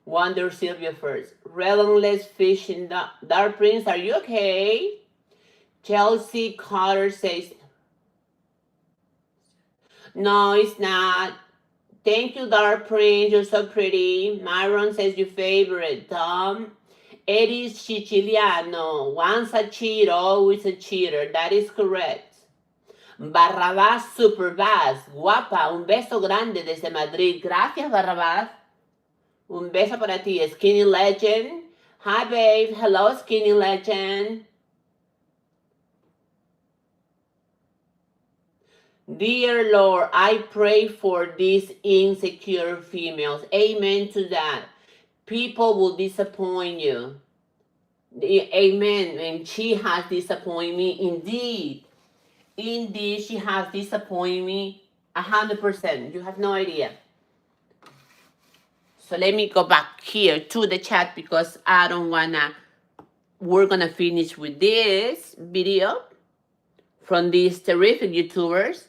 Wonder Sylvia first. Relentless fish in Dark Prince, are you okay? Chelsea Carter says, no, it's not. Thank you, Dark Prince. You're so pretty. Myron says your favorite. Tom. Eddie's Siciliano. Once a cheater, always a cheater. That is correct. Barrabás Superbass. Guapa. Un beso grande desde Madrid. Gracias, Barrabás. Un beso para ti. Skinny Legend. Hi, babe. Hello, Skinny Legend. Dear Lord, I pray for these insecure females. Amen to that. People will disappoint you. Amen. And she has disappointed me. Indeed, she has disappointed me 100%. You have no idea. So let me go back here to the chat because I don't wanna. We're gonna finish with this video from these terrific YouTubers.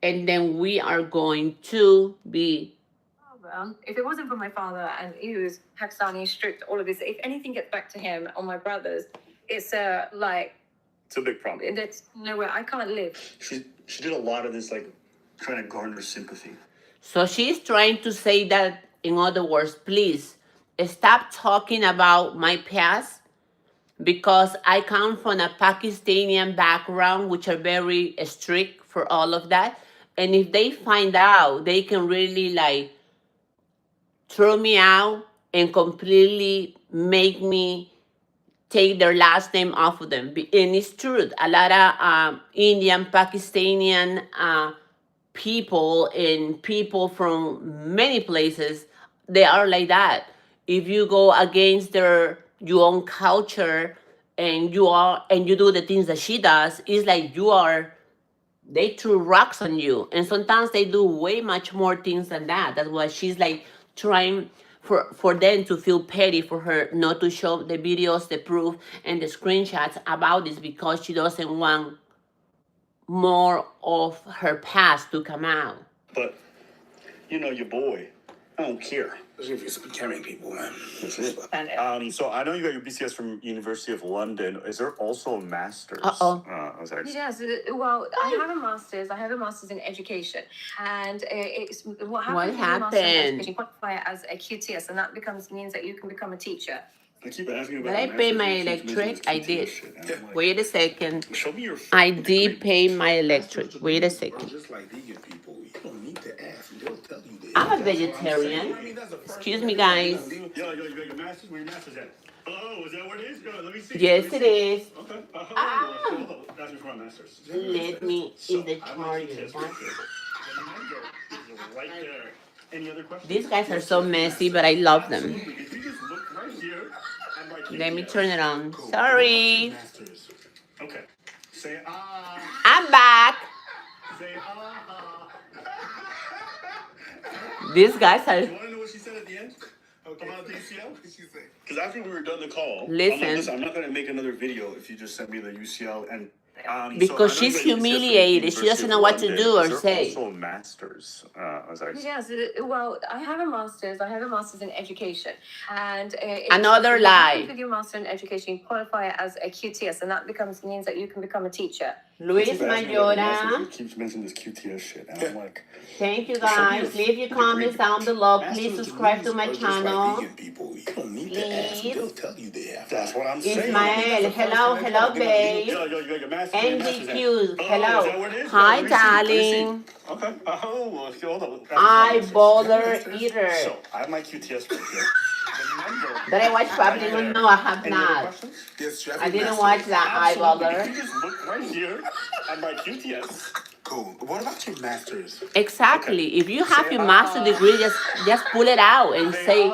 And then we are going to be. If it wasn't for my father and he was Pakistani, strict, all of this, if anything gets back to him or my brothers, it's like. It's a big problem. There's nowhere I can't live. She did a lot of this, like trying to garner sympathy. So she's trying to say that, in other words, please stop talking about my past because I come from a Pakistani background, which are very strict for all of that. And if they find out, they can really like throw me out and completely make me take their last name off of them. And it's true. A lot of Indian, Pakistani people and people from many places, they are like that. If you go against your own culture and you do the things that she does, it's like they threw rocks on you. And sometimes they do way much more things than that. That's why she's like trying for them to feel petty for her not to show the videos, the proof, and the screenshots about this because she doesn't want more of her past to come out. But, your boy, I don't care. Especially if you're scamming people, man. So I know you got your BCS from University of London. Is there also a master's? Yes. Well, I have a master's. I have a master's in education, and it's what happens. What happened? You qualify as a QTS, and that means that you can become a teacher. I keep asking about. Did I pay my electric? I did. Wait a second. Show me your. I did pay my electric. Wait a second. Just like vegan people, you don't need to ask. They'll tell you they I'm a vegetarian. Excuse me, guys. Yo, you got your master's? Where your master's at? Oh, is that what it is? Go, let me see. Yes, it is. Okay. That's me for my master's. Let me in the charger. Right there. Any other questions? These guys are so messy, but I love them. If you just look right here, I'm like, Let me turn it on. Sorry. Okay. Say ah. I'm back. Say ah. These guys You are. want to know what she said at the end? About the UCL? Because after we were done the call, Listen. I'm not going to make another video if you just send me the UCL and. Because she's humiliated. She doesn't know what to do or say. Also a master's. Yes. Well, I have a master's. I have a master's in education, and Another lie. With your master in education, you qualify as a QTS, and that means that you can become a teacher. Luis Mayora. He keeps mentioning this QTS shit, and I'm like. Thank you guys. Leave your comments down below. Please subscribe to my channel. Please. That's what I'm saying. Ismael, hello, babe. Yo, you got your master's. NDQ, hello. Is that what it is? Hi, Let me see. darling. Okay. Oh, hold on. Eyeballer eater. So, I have my QTS right here. Did I watch Family? No, I have Any other not. questions? Yes, I didn't watch that Absolutely. eyeballer. If you just look right here at my QTS. Cool. What about your masters? Exactly. If you have your master degree, just pull it out and say,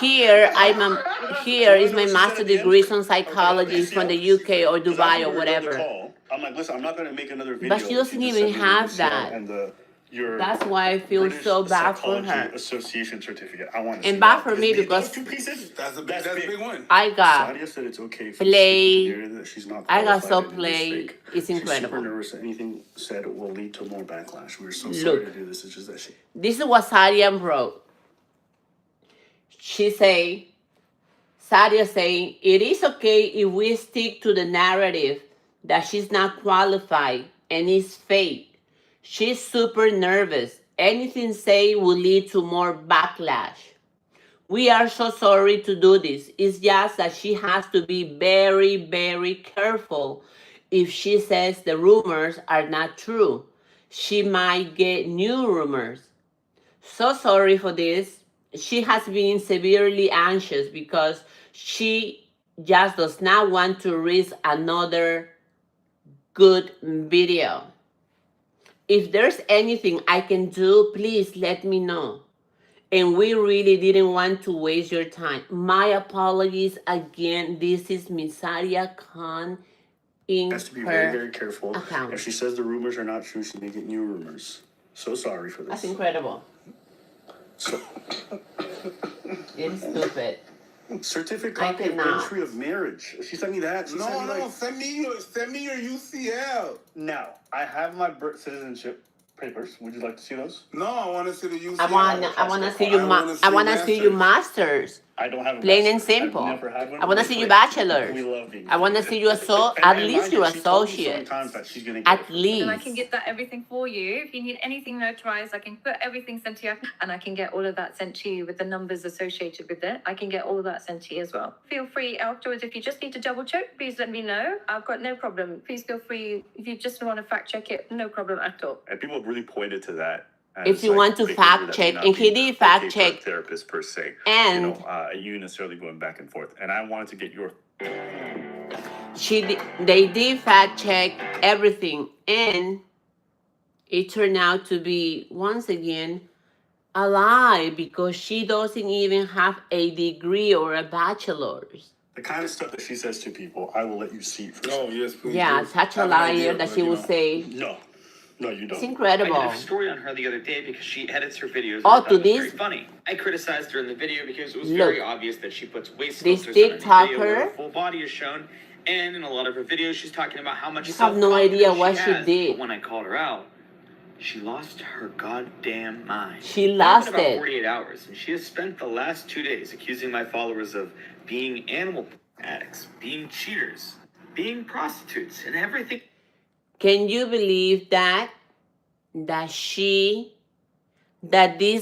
here I'm a here is No, my she said master at the end. degrees on Okay, psychology see, from the she UK said- or 'cause Dubai after or we were done the whatever. call, I'm like, listen, I'm not going to make another video. But she if you doesn't just even send me the have UCL that. and your That's why I feel British so bad for Psychology her. Association certificate. I want to And see bad that. for me Those because two pieces, That's a big one. I got Sadia said it's okay if you speak to the play. narrative that she's not I got qualified so and it is play. fake. It's She's super incredible. nervous that anything said will lead to more backlash. We're so sorry Look, to do this. It's just that she. this is what Sadia wrote. She say, Sadia saying, it is okay if we stick to the narrative that she's not qualified and it's fake. She's super nervous. Anything say will lead to more backlash. We are so sorry to do this. It's just that she has to be very, very careful if she says the rumors are not true. She might get new rumors. So sorry for this. She has been severely anxious because she just does not want to risk another good video. If there's anything I can do, please let me know. And we really didn't want to waste your time. My apologies again. This is Miss Sadia Khan in Has to be her very, very careful. account. If she says the rumors are not true, she may get new rumors. So sorry for That's this. incredible. So, It's stupid. certificate I copy of cannot. registry of marriage. She sent me that. She sent me like, Send me your UCL. now, I have my birth citizenship papers. Would you like to see those? No, I want to see the UCL. I wanna see you. I I wanna see you masters. I don't have a Plain and master's. simple. I've never had one. I wanna They see you play- bachelors. We love being. I wanna see you at And least mind your you, she told me so many associate. times that she's gonna get At it from me. least. And I can get that everything for you. If you need anything notarized, I can put everything sent to you, and I can get all of that sent to you with the numbers associated with it. I can get all of that sent to you as well. Feel free afterwards, if you just need to double check, please let me know. I've got no problem. Please feel free if you just want to fact check it, no problem at all. And people really pointed to that. If you want to fact check, and he did fact check, therapist per se, and you necessarily going back and forth. And I wanted to get your. they did fact check everything, and it turned out to be once again a lie because she doesn't even have a degree or a bachelor's. The kind of stuff that she says to people, I will let you see it. Oh, yes, please. Yeah, do. such I a have an liar idea, that but, she you will know. say. No, you It's don't. incredible. I did a story on her the other day because she edits her videos. Oh, and I thought to it was this? very funny. I criticized her in the video because it was Look. very obvious that she puts waist This filters on any video where TikToker- her full body is shown. And in a lot of her videos, she's talking about how much You have no self-confidence idea what she has. did. But when I called her out, she lost her goddamn mind. She It's been lost about it. 48 hours, and she has spent the last 2 days accusing my followers of being animal addicts, being cheaters, being prostitutes, and everything. Can you believe that this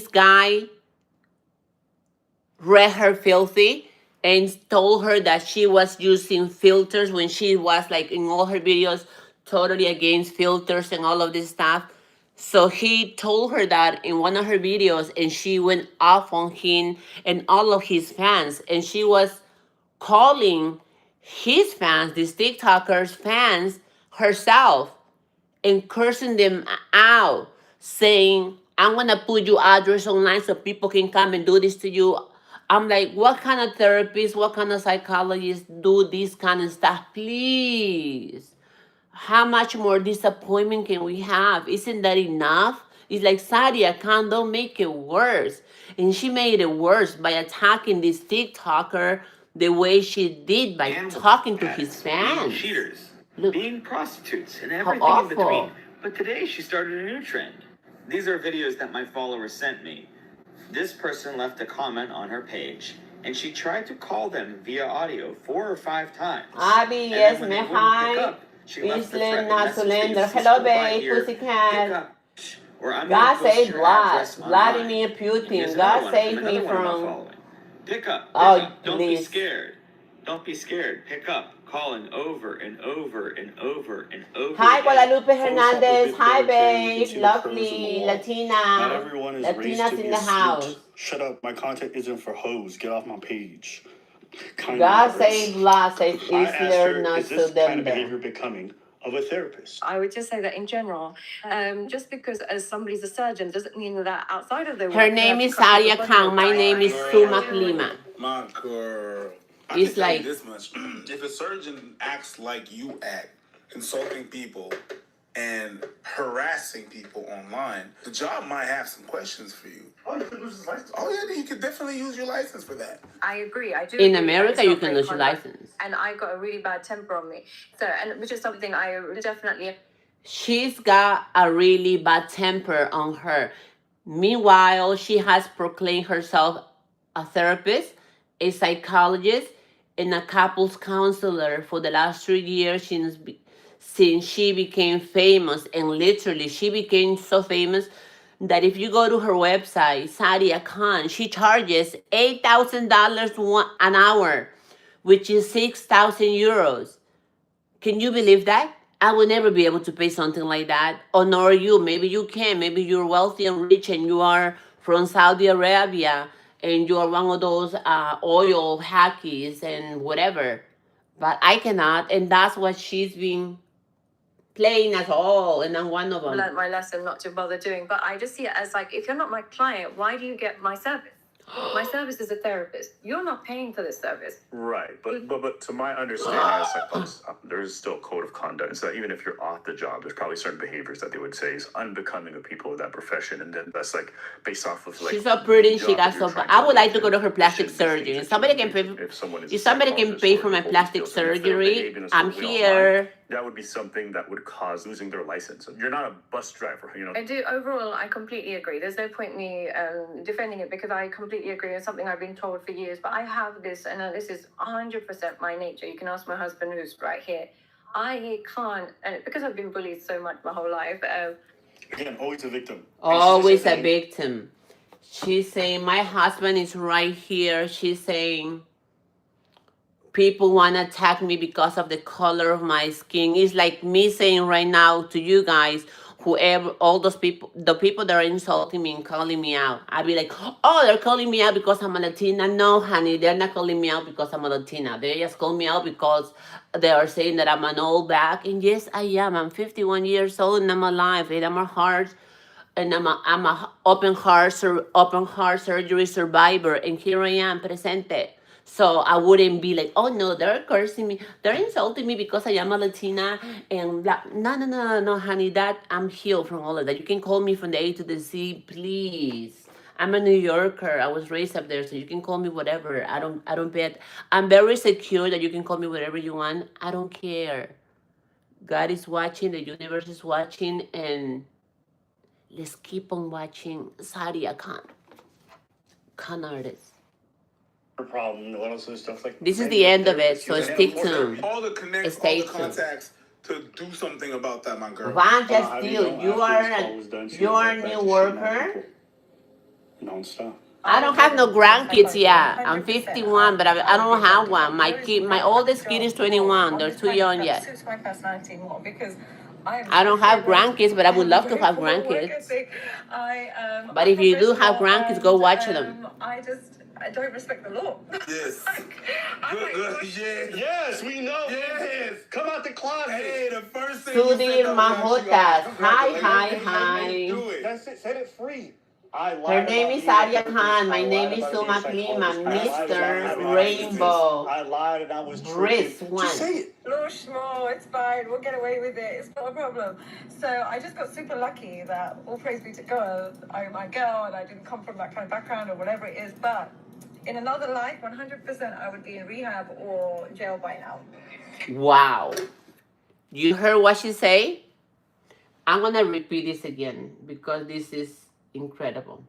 guy read her filthy and told her that she was using filters when she was like in all her videos totally against filters and all of this stuff? So he told her that in one of her videos, and she went off on him and all of his fans, and she was calling his fans, these TikTokers fans, herself, and cursing them out, saying, I'm gonna put your address online so people can come and do this to you. I'm like, what kind of therapists, what kind of psychologists do this kind of stuff? Please. How much more disappointment can we have? Isn't that enough? It's like, Sadia Khan, don't make it worse. And she made it worse by attacking this TikToker the way she did by Animal talking to addicts, his being fans. cheaters, Look, being prostitutes, and how everything in awful. between. But today she started a new trend. These are videos that my followers sent me. This person left a comment on her page, and she tried to call them via audio 4 or 5 times. Abby, And yes, then when they me wouldn't hi. pick up, she left the Island, threatening not message surrender. that you Hello, see right babe, here. pussycat. Pick up, or I'm God going to post save your Vlad, address online. Vladimir And here's Putin. another God one save from me another one of my from. following. Pick up. Oh, Don't be please. scared. Don't be scared. Pick up. Calling over and over and over and over. Hi, again. Guadalupe Hernandez. Hi, babe. see the Lovely curves on the wall. Latina. Not everyone is raised Latinas to in be the a house. snitch. Shut up. My content isn't for hoes. Get off my page. Kind God words. save Vlad, save I asked Isler, her, not is this kind of behavior surrender. becoming? of a therapist. I would just say that in general, just because as somebody's a surgeon doesn't mean that outside of their work. Her name is Sadia Khan. My name is Suma Klima. My girl. I It's can tell you like- this much. If a surgeon acts like you act, insulting people and harassing people online, the job might have some questions for you. Oh, you could lose his license. Oh yeah, you could definitely use your license for that. I agree. I do. In agree that America, it's you not can great lose your conduct. license. And I got a really bad temper on me. So, and which is something I definitely. She's got a really bad temper on her. Meanwhile, she has proclaimed herself a therapist, a psychologist, and a couples counselor for the last 3 years since she became famous. And literally, she became so famous that if you go to her website, Sadia Khan, she charges $8,000 an hour, which is 6,000 euros. Can you believe that? I would never be able to pay something like that. Or nor you. Maybe you can. Maybe you're wealthy and rich and you are from Saudi Arabia and you are one of those oil hackies and whatever. But I cannot. And that's what she's been playing as all. And I'm one of them. Learned my lesson not to bother doing, but I just see it as like, if you're not my client, why do you get my service? My service is a therapist. You're not paying for this service. Right, but to my understanding, as psychologists, there is still a code of conduct. So even if you're off the job, there's probably certain behaviors that they would say is unbecoming of people of that profession, and then that's like based off of like. She's so pretty. She job got that you're so. trying I would like to do. go to her It plastic should be things surgery. that If somebody you can engage pay, if someone is if somebody can psychologist pay or for my hold these plastic skills, and if they're surgery, behaving a I'm certain way here. online, that would be something that would cause losing their license. You're not a bus driver, you know. I do. Overall, I completely agree. There's no point me defending it because I completely agree. It's something I've been told for years. But I have this, and this is 100% my nature. You can ask my husband, who's right here. I can't, and because I've been bullied so much my whole life. Again, always a victim. Always a victim. She's saying, my husband is right here. She's saying, people want to attack me because of the color of my skin. It's like me saying right now to you guys, whoever, all those people, the people that are insulting me and calling me out, I'd be like, oh, they're calling me out because I'm a Latina. No, honey, they're not calling me out because I'm a Latina. They just call me out because they are saying that I'm an old back. And yes, I am. I'm 51 years old and I'm alive and I'm a heart. And I'm a open heart surgery survivor, and here I am, presente. So I wouldn't be like, oh no, they're cursing me, they're insulting me because I am a Latina, and blah. No, honey, that I'm healed from all of that. You can call me from the A to the Z, please. I'm a New Yorker. I was raised up there, so you can call me whatever. I don't bet. I'm very secure that you can call me whatever you want. I don't care. God is watching, the universe is watching, and let's keep on watching Sadia Khan. Con artist. Problem, all this stuff like. This is the end of it, so stick tuned. All the connects, all the contacts to do something about that, my girl. Van, just deal. You are a new worker. Non-stop. I don't have no grandkids yet. I'm 51, but I don't have one. My oldest kid is 21. They're too young yet. Suits my personality more because I don't have grandkids, but I would love to have grandkids. But if you do have grandkids, go watch them. I don't respect the law. Yes. Good. Yes. Yes, we know. Yes. Come out the closet. Hey, the first thing you said Sudir that was actually Mahotas. awesome. Hi. Do it. That's it. Set it free. Her name is Sadia Khan. My name is Suma Klima, Mr. Rainbow. I lied and I was Brisk tricking. one. Just say it. Law schmo, it's fine. We'll get away with it. It's not a problem. So I just got super lucky that all praise be to God, I'm my girl and I didn't come from that kind of background or whatever it is. But in another life, 100% I would be in rehab or jail by now. Wow. You heard what she say? I'm going to repeat this again because this is incredible.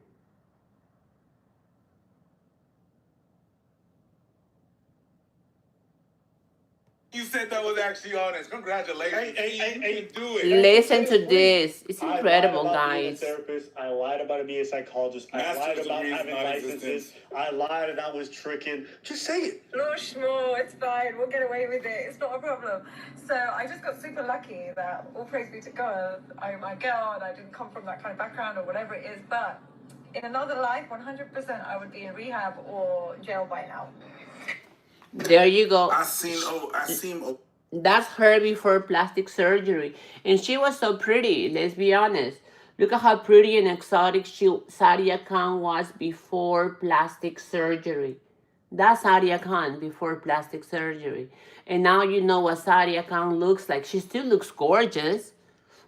You said that was actually honest. Congratulations. Hey, you can do it. Listen to this. It's I incredible, lied about being a guys. therapist. I lied about being a psychologist. I Master's lied about degree is having licenses. non-existent. I lied and I was tricking. Just say it. Law schmo, it's fine. We'll get away with it. It's not a problem. So I just got super lucky that all praise be to God, I'm my girl and I didn't come from that kind of background or whatever it is. But in another life, 100% I would be in rehab or jail by now. There you go. I seen. That's her before plastic surgery. And she was so pretty, let's be honest. Look at how pretty and exotic Sadia Khan was before plastic surgery. That's Sadia Khan before plastic surgery. And now you know what Sadia Khan looks like. She still looks gorgeous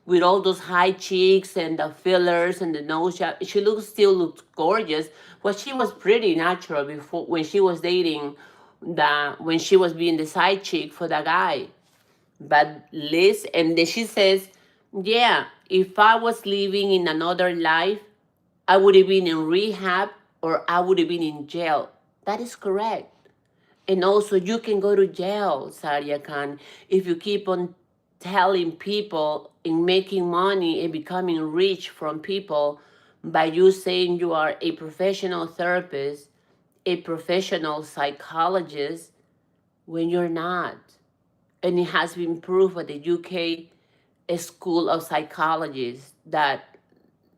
with all those high cheeks and the fillers and the nose job. She still looks gorgeous. Well, she was pretty natural before when she was dating when she was being the side chick for the guy. But Liz, and then she says, yeah, if I was living in another life, I would have been in rehab or I would have been in jail. That is correct. And also, you can go to jail, Sadia Khan, if you keep on telling people and making money and becoming rich from people by you saying you are a professional therapist, a professional psychologist, when you're not. And it has been proved at the UK School of Psychologists that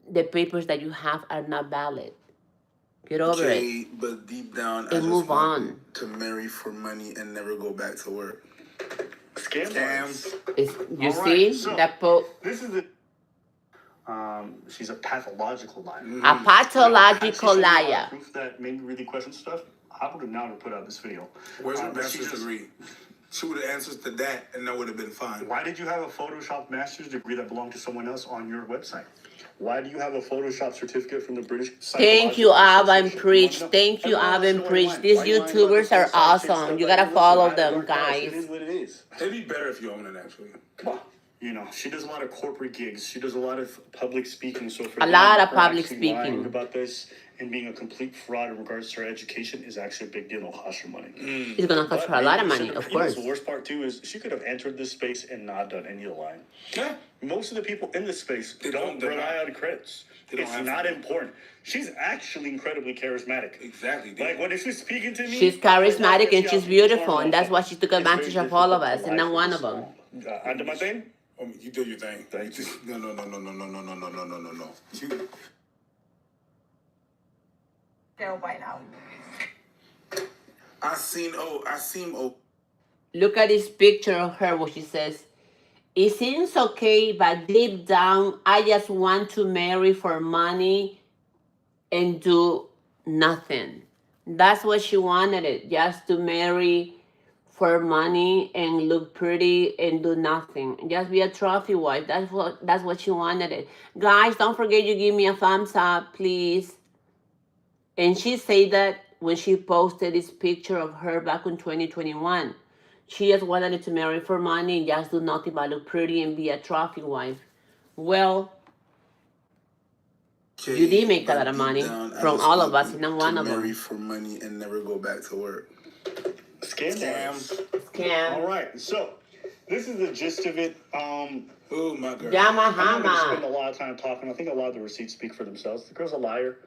the papers that you have are not valid. Get over Okay, it but deep down, I and just move want on. to marry for money and never go back to work. Scams. You All see right, so that this is the. She's a pathological liar. a pathological liar. Proof that made me really question stuff. I would have now put out this video. Where's her master's degree? She would have answered to that, and that would have been fine. Why did you have a Photoshop master's degree that belonged to someone else on your website? Why do you have a Photoshop certificate from the British Thank you, Psychological Ava and Association? Preach. Thank you, Ava and Preach. These YouTubers are awesome. You gotta follow them, It guys. is what it is. It'd be better if you own it, actually. Come on. You know, she does a lot of corporate gigs. She does a lot of public speaking. So for A lot of her public actually lying speaking. about this and being a complete fraud in regards to her education is actually a big deal. It'll cost her money. It's gonna cost her a lot of money, of course. The worst part too is she could have entered this space and not done any of the lying. Yeah. Most of the people in this space don't rely on credits. It's not important. She's actually incredibly charismatic. Exactly. Like when she's speaking to me, She's charismatic and she's beautiful, and that's why she took advantage of all of us, and I'm one of them. Under my thing? You do your thing. Thank you. No. You, Go by now. I seen Look at this picture of her where she says, it seems okay, but deep down, I just want to marry for money and do nothing. That's what she wanted it, just to marry for money and look pretty and do nothing. Just be a trophy wife. That's what she wanted it. Guys, don't forget you give me a thumbs up, please. And she said that when she posted this picture of her back in 2021. She just wanted it to marry for money and just do nothing but look pretty and be a trophy wife. Well, you did make a lot of money from all of us, and I'm one of them. Marry for money and never go back to work. Scam. All right, so this is the gist of it. Oh my God. I'm not going to spend a lot of time talking. I think a lot of the receipts speak for themselves. The girl's a liar.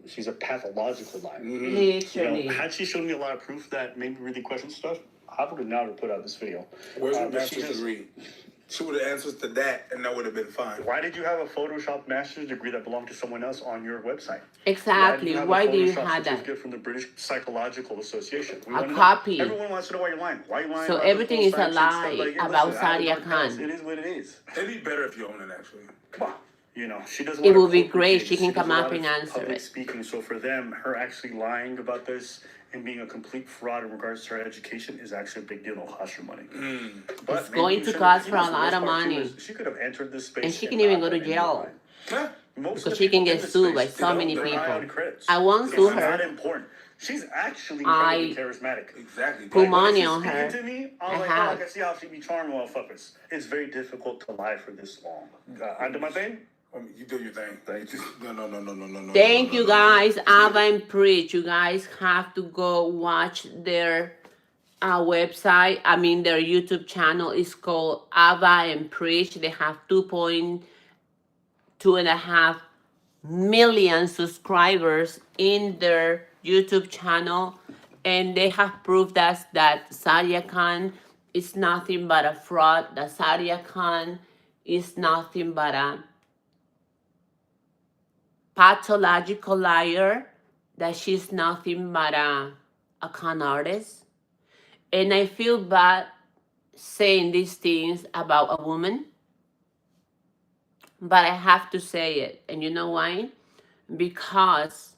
She's a pathological liar. Literally. You know, had she shown me a lot of proof that made me really question stuff, I would have now put out this video. Where's her master's degree? She would have answered to that, and that would have been fine. Why did you have a Photoshop master's degree that belonged to someone else on your website? Exactly. Why do you have that? Certificate from the British Psychological Association. A copy. Everyone wants to know why you're lying. Why are you lying? So everything is a lie about Sadia Khan. It is what it is. It'd be better if you own it, actually. Come on. You know, she does. It would be great. She can come up and answer it. Speaking. So for them, her actually lying about this and being a complete fraud in regards to her education is actually a big deal. It'll cost her money. But it's going to cost her a lot of money. She could have entered this space, and she can even go to jail. Because she can get sued by so many people. I won't sue her. Not important. She's actually incredibly charismatic. Exactly. Put money on her. To me, I'm like, I can see how she be charming motherfuckers. It's very difficult to lie for this long. Under my thing? You do your thing. Thank you. No. Thank you, guys. Ava and Preach. You guys have to go watch their website. I mean, their YouTube channel is called Ava and Preach. They have 2.5 million subscribers in their YouTube channel. And they have proved us that Sadia Khan is nothing but a fraud. That Sadia Khan is nothing but a pathological liar, that she's nothing but a con artist. And I feel bad saying these things about a woman, but I have to say it. And you know why? Because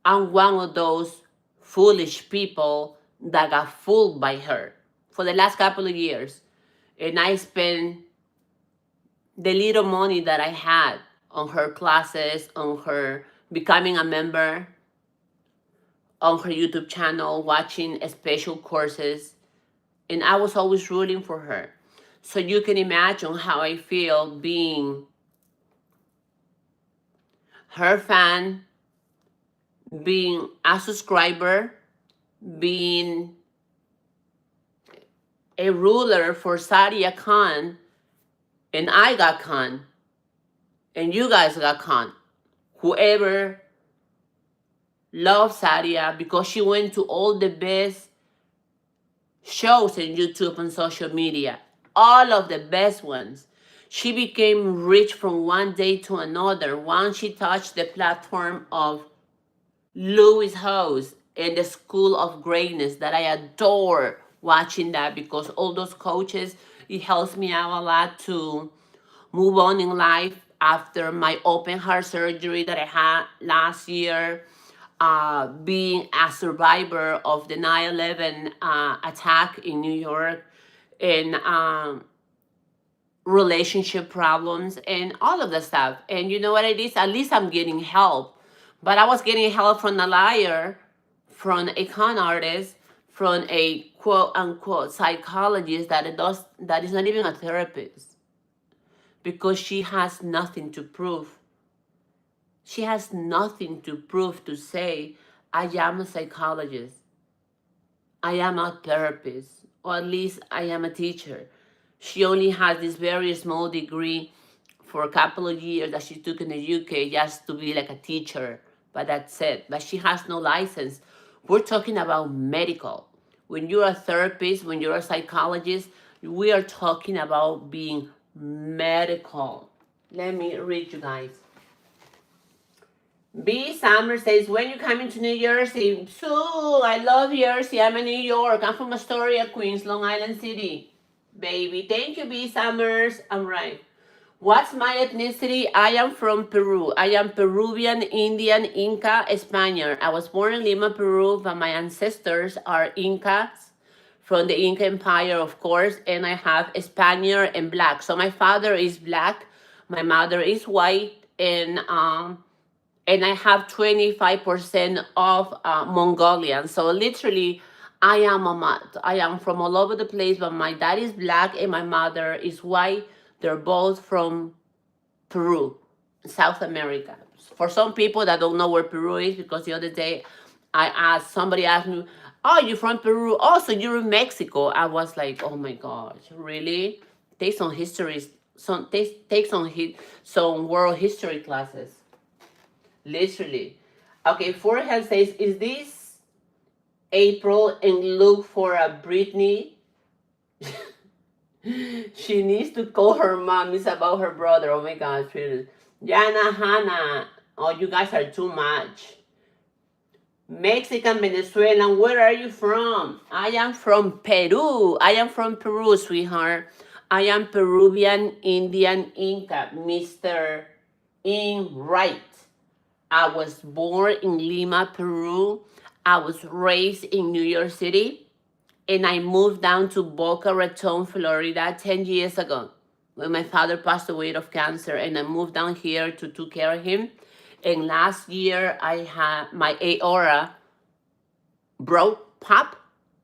I'm one of those foolish people that got fooled by her for the last couple of years. And I spent the little money that I had on her classes, on her becoming a member, on her YouTube channel, watching special courses, and I was always rooting for her. So you can imagine how I feel being her fan, being a subscriber, being a ruler for Sadia Khan, and I got Khan, and you guys got Khan. Whoever loves Sadia because she went to all the best shows on YouTube and social media, all of the best ones. She became rich from one day to another once she touched the platform of Louis House and the School of Greatness that I adore watching that because all those coaches, it helps me out a lot to move on in life after my open heart surgery that I had last year, being a survivor of the 9/11 attack in New York, and relationship problems and all of the stuff. And you know what it is? At least I'm getting help. But I was getting help from a liar, from a con artist, from a quote unquote psychologist that is not even a therapist because she has nothing to prove. She has nothing to prove to say, I am a psychologist, I am a therapist, or at least I am a teacher. She only has this very small degree for a couple of years that she took in the UK just to be like a teacher, but that's it. But she has no license. We're talking about medical. When you're a therapist, when you're a psychologist, we are talking about being medical. Let me read you guys. B. Summer says, when you coming to New Jersey? Sue, I love Jersey. I'm in New York. I'm from Astoria, Queens, Long Island City. Baby, thank you, B. Summers. I'm right. What's my ethnicity? I am from Peru. I am Peruvian, Indian, Inca, Spaniard. I was born in Lima, Peru, but my ancestors are Incas from the Inca Empire, of course, and I have Spaniard and black. So my father is black, my mother is white, and I have 25% of Mongolian. So literally, I am a mutt. I am from all over the place, but my dad is black and my mother is white. They're both from Peru, South America. For some people that don't know where Peru is, because the other day somebody asked me, oh, you're from Peru? Oh, so you're in Mexico. I was like, oh my gosh, really? Take some histories, take some world history classes. Literally. Okay, Forehead says, is this April and look for a Britney? She needs to call her mom. It's about her brother. Oh my God, really. Yana, Hannah. Oh, you guys are too much. Mexican, Venezuelan, where are you from? I am from Peru. I am from Peru, sweetheart. I am Peruvian, Indian, Inca, Mr. In Right. I was born in Lima, Peru. I was raised in New York City. And I moved down to Boca Raton, Florida 10 years ago when my father passed away of cancer. And I moved down here to take care of him. And last year, I had my aorta pop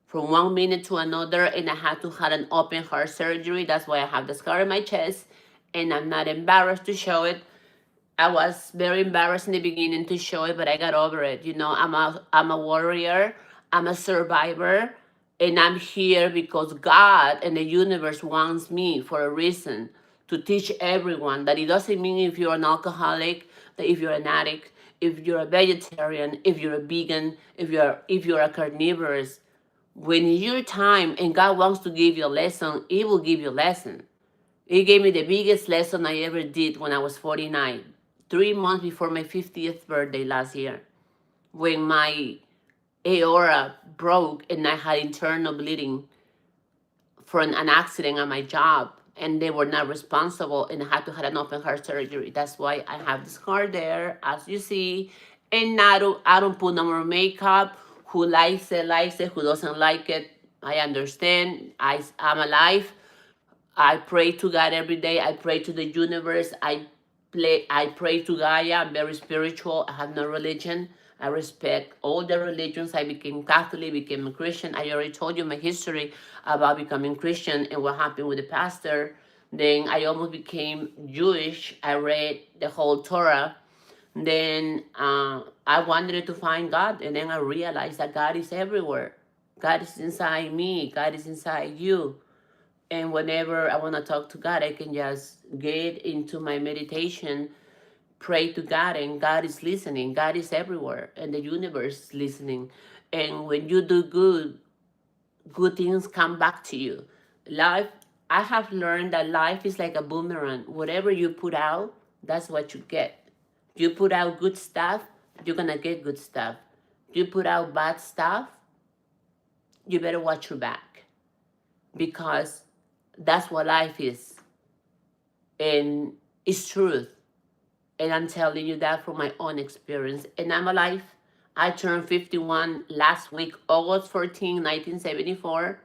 from 1 minute to another. And I had to have an open heart surgery. That's why I have the scar on my chest. And I'm not embarrassed to show it. I was very embarrassed in the beginning to show it, but I got over it. You know, I'm a warrior. I'm a survivor. And I'm here because God and the universe wants me for a reason to teach everyone that it doesn't mean if you're an alcoholic, that if you're an addict, if you're a vegetarian, if you're a vegan, if you're a carnivorous, when it's your time and God wants to give you a lesson, He will give you a lesson. He gave me the biggest lesson I ever did when I was 49, 3 months before my 50th birthday last year, when my aorta broke and I had internal bleeding for an accident at my job, and they were not responsible, and I had to have an open heart surgery. That's why I have the scar there, as you see. And I don't put no more makeup. Who likes it, likes it. Who doesn't like it, I understand. I'm alive. I pray to God every day. I pray to the universe. I pray to Gaia. I'm very spiritual. I have no religion. I respect all the religions. I became Catholic, became a Christian. I already told you my history about becoming Christian and what happened with the pastor. Then I almost became Jewish. I read the whole Torah. Then I wanted to find God, and then I realized that God is everywhere. God is inside me. God is inside you. And whenever I want to talk to God, I can just get into my meditation, pray to God, and God is listening. God is everywhere, and the universe is listening. And when you do good, good things come back to you. Life, I have learned that life is like a boomerang. Whatever you put out, that's what you get. You put out good stuff, you're going to get good stuff. You put out bad stuff, you better watch your back, because that's what life is. And it's truth. And I'm telling you that from my own experience. And I'm alive. I turned 51 last week, August 14, 1974.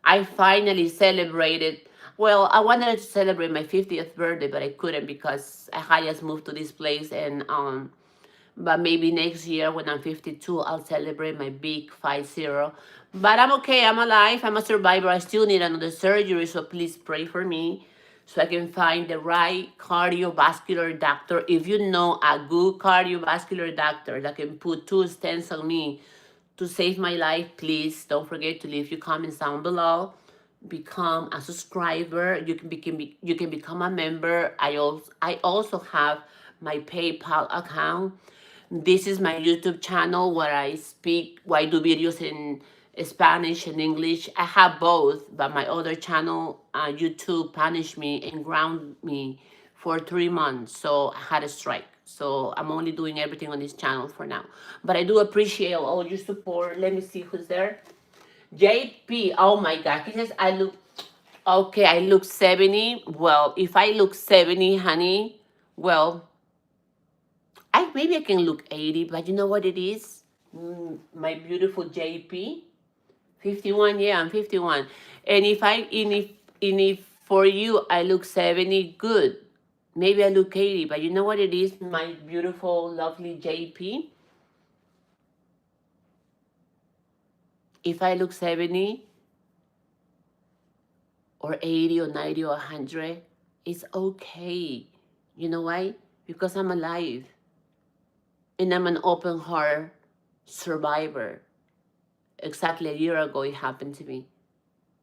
I finally celebrated. Well, I wanted to celebrate my 50th birthday, but I couldn't because I had just moved to this place. And but maybe next year when I'm 52, I'll celebrate my big 50. But I'm okay. I'm alive. I'm a survivor. I still need another surgery, so please pray for me so I can find the right cardiovascular doctor. If you know a good cardiovascular doctor that can put 2 stents on me to save my life, please don't forget to leave your comments down below. Become a subscriber. You can become a member. I also have my PayPal account. This is my YouTube channel where where I do videos in Spanish and English. I have both, but my other channel, YouTube, punished me and ground me for 3 months. So I had a strike. So I'm only doing everything on this channel for now. But I do appreciate all your support. Let me see who's there. JP, oh my God. He says, okay, I look 70. Well, if I look 70, honey, well, maybe I can look 80, but you know what it is? My beautiful JP, 51. Yeah, I'm 51. And if for you I look 70, good. Maybe I look 80, but you know what it is? My beautiful, lovely JP. If I look 70 or 80 or 90 or 100, it's okay. You know why? Because I'm alive. And I'm an open heart survivor. Exactly a year ago, it happened to me.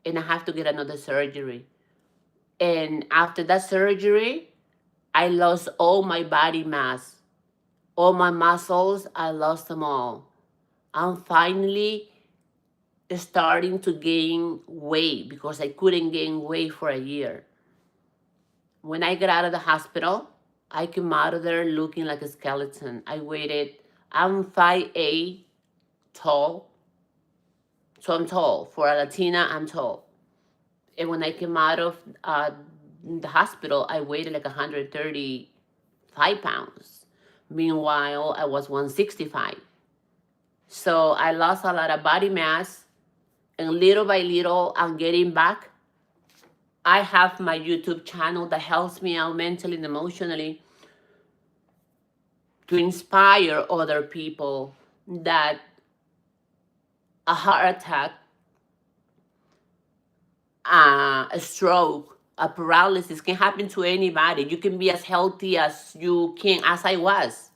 And I have to get another surgery. And after that surgery, I lost all my body mass. All my muscles, I lost them all. I'm finally starting to gain weight because I couldn't gain weight for a year. When I got out of the hospital, I came out of there looking like a skeleton. I'm 5'8" tall. So I'm tall. For a Latina, I'm tall. And when I came out of the hospital, I weighed like 135 pounds. Meanwhile, I was 165. So I lost a lot of body mass, and little by little, I'm getting back. I have my YouTube channel that helps me out mentally and emotionally to inspire other people that a heart attack, a stroke, a paralysis can happen to anybody. You can be as healthy as I was.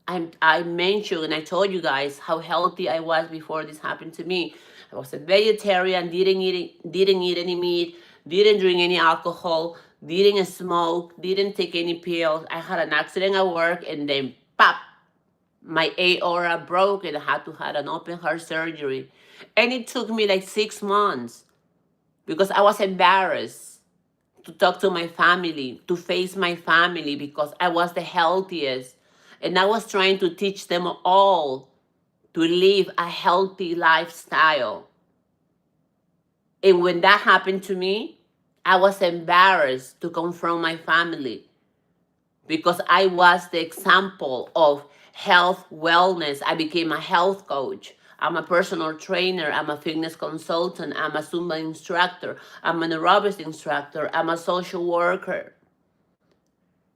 I mentioned and I told you guys how healthy I was before this happened to me. I was a vegetarian, didn't eat any meat, didn't drink any alcohol, didn't smoke, didn't take any pills. I had an accident at work, and then pop, my aorta broke, and I had to have an open heart surgery. And it took me like 6 months because I was embarrassed to talk to my family, to face my family, because I was the healthiest. And I was trying to teach them all to live a healthy lifestyle. And when that happened to me, I was embarrassed to confront my family because I was the example of health wellness. I became a health coach. I'm a personal trainer. I'm a fitness consultant. I'm a Zumba instructor. I'm an aerobics instructor. I'm a social worker.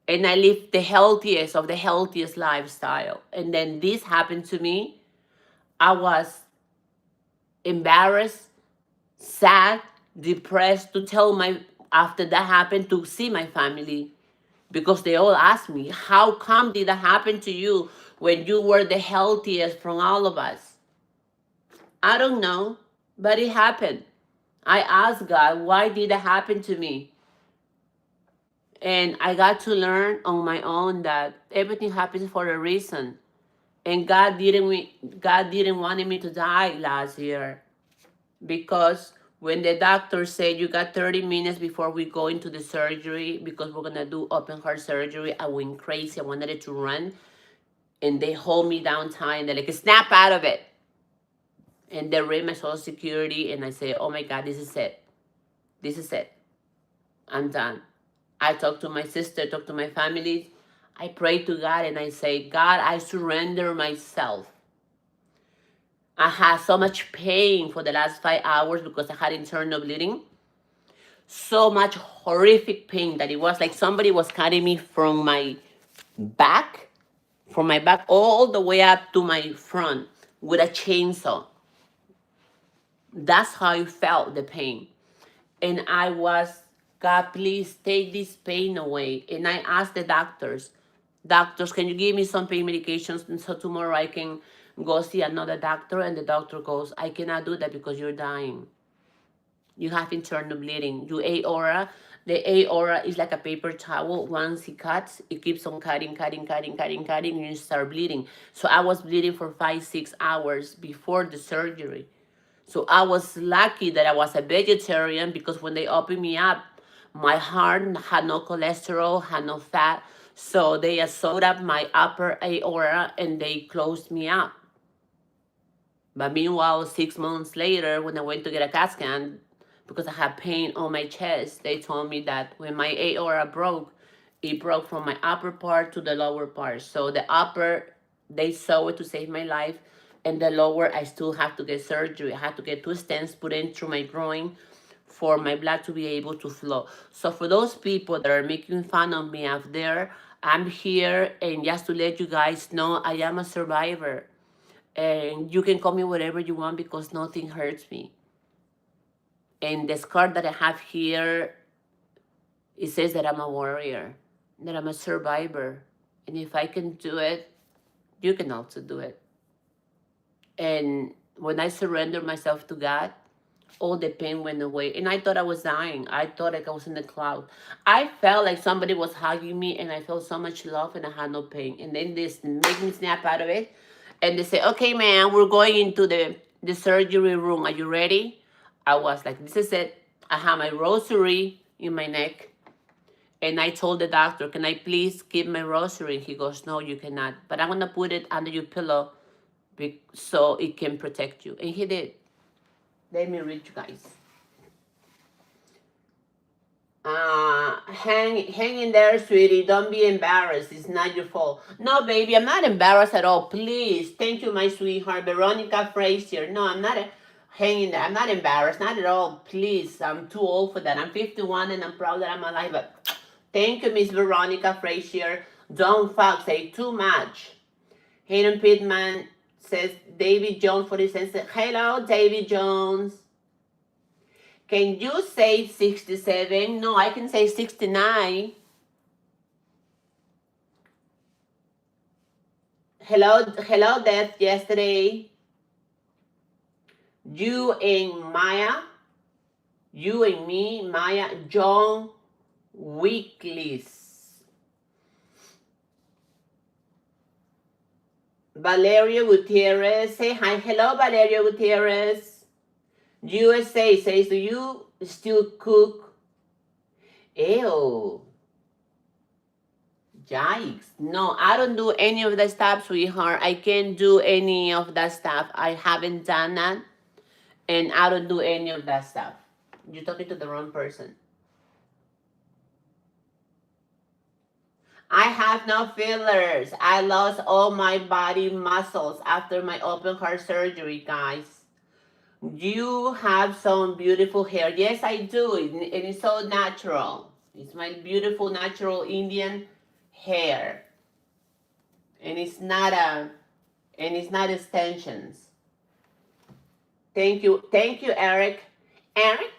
And I live the healthiest of the healthiest lifestyle. And then this happened to me. I was embarrassed, sad, depressed to tell my, after that happened, to see my family, because they all asked me, how come did that happen to you when you were the healthiest from all of us? I don't know, but it happened. I asked God, why did that happen to me? And I got to learn on my own that everything happens for a reason. And God didn't want me to die last year, because when the doctor said you got 30 minutes before we go into the surgery, because we're gonna do open heart surgery, I went crazy. I wanted it to run, and they hold me down tight. They're like, snap out of it. And they read my social security, and I say, oh my God, this is it. This is it. I'm done. I talk to my sister, talk to my family. I pray to God, and I say, God, I surrender myself. I had so much pain for the last 5 hours because I had internal bleeding. So much horrific pain that it was like somebody was cutting me from my back, all the way up to my front with a chainsaw. That's how I felt the pain. And I was, God, please take this pain away. And I asked the doctors, can you give me some pain medications and so tomorrow I can go see another doctor? And the doctor goes, I cannot do that because you're dying. You have internal bleeding. Your aorta, the aorta is like a paper towel. Once it cuts, it keeps on cutting, and you start bleeding. So I was bleeding for 5-6 hours before the surgery. So I was lucky that I was a vegetarian, because when they opened me up, my heart had no cholesterol, had no fat. So they sewed up my upper aorta and they closed me up. But meanwhile, 6 months later, when I went to get a CAT scan, because I had pain on my chest, they told me that when my aorta broke, it broke from my upper part to the lower part. So the upper, they sew it to save my life, and the lower, I still have to get surgery. I had to get 2 stents put in through my groin for my blood to be able to flow. So for those people that are making fun of me out there, I'm here, and just to let you guys know, I am a survivor. And you can call me whatever you want because nothing hurts me. And the scar that I have here, it says that I'm a warrior, that I'm a survivor. And if I can do it, you can also do it. And when I surrendered myself to God, all the pain went away. And I thought I was dying. I thought like I was in the cloud. I felt like somebody was hugging me, and I felt so much love, and I had no pain. And then this made me snap out of it. And they say, okay, man, we're going into the surgery room. Are you ready? I was like, this is it. I have my rosary in my neck. And I told the doctor, can I please keep my rosary? And he goes, no, you cannot. But I'm going to put it under your pillow so it can protect you. And he did. Let me read you guys. Hang in there, sweetie. Don't be embarrassed. It's not your fault. No, baby, I'm not embarrassed at all. Please. Thank you, my sweetheart. Veronica Frazier. No, I'm not hanging there. I'm not embarrassed. Not at all. Please. I'm too old for that. I'm 51 and I'm proud that I'm alive. But thank you, Miss Veronica Frazier. Don't Fox say too much. Hayden Pittman says David Jones 40 cents. Hello, David Jones. Can you say 67? No, I can say 69. Hello, Death yesterday. You and Maya. You and me, Maya. John Weeklies. Valerio Gutierrez. Say hi. Hello, Valerio Gutierrez. USA says, do you still cook? Ew. Yikes. No, I don't do any of that stuff, sweetheart. I can't do any of that stuff. I haven't done that. And I don't do any of that stuff. You're talking to the wrong person. I have no fillers. I lost all my body muscles after my open heart surgery, guys. You have some beautiful hair. Yes, I do. And it's so natural. It's my beautiful natural Indian hair. And it's not extensions. Thank you. Thank you, Eric. Eric?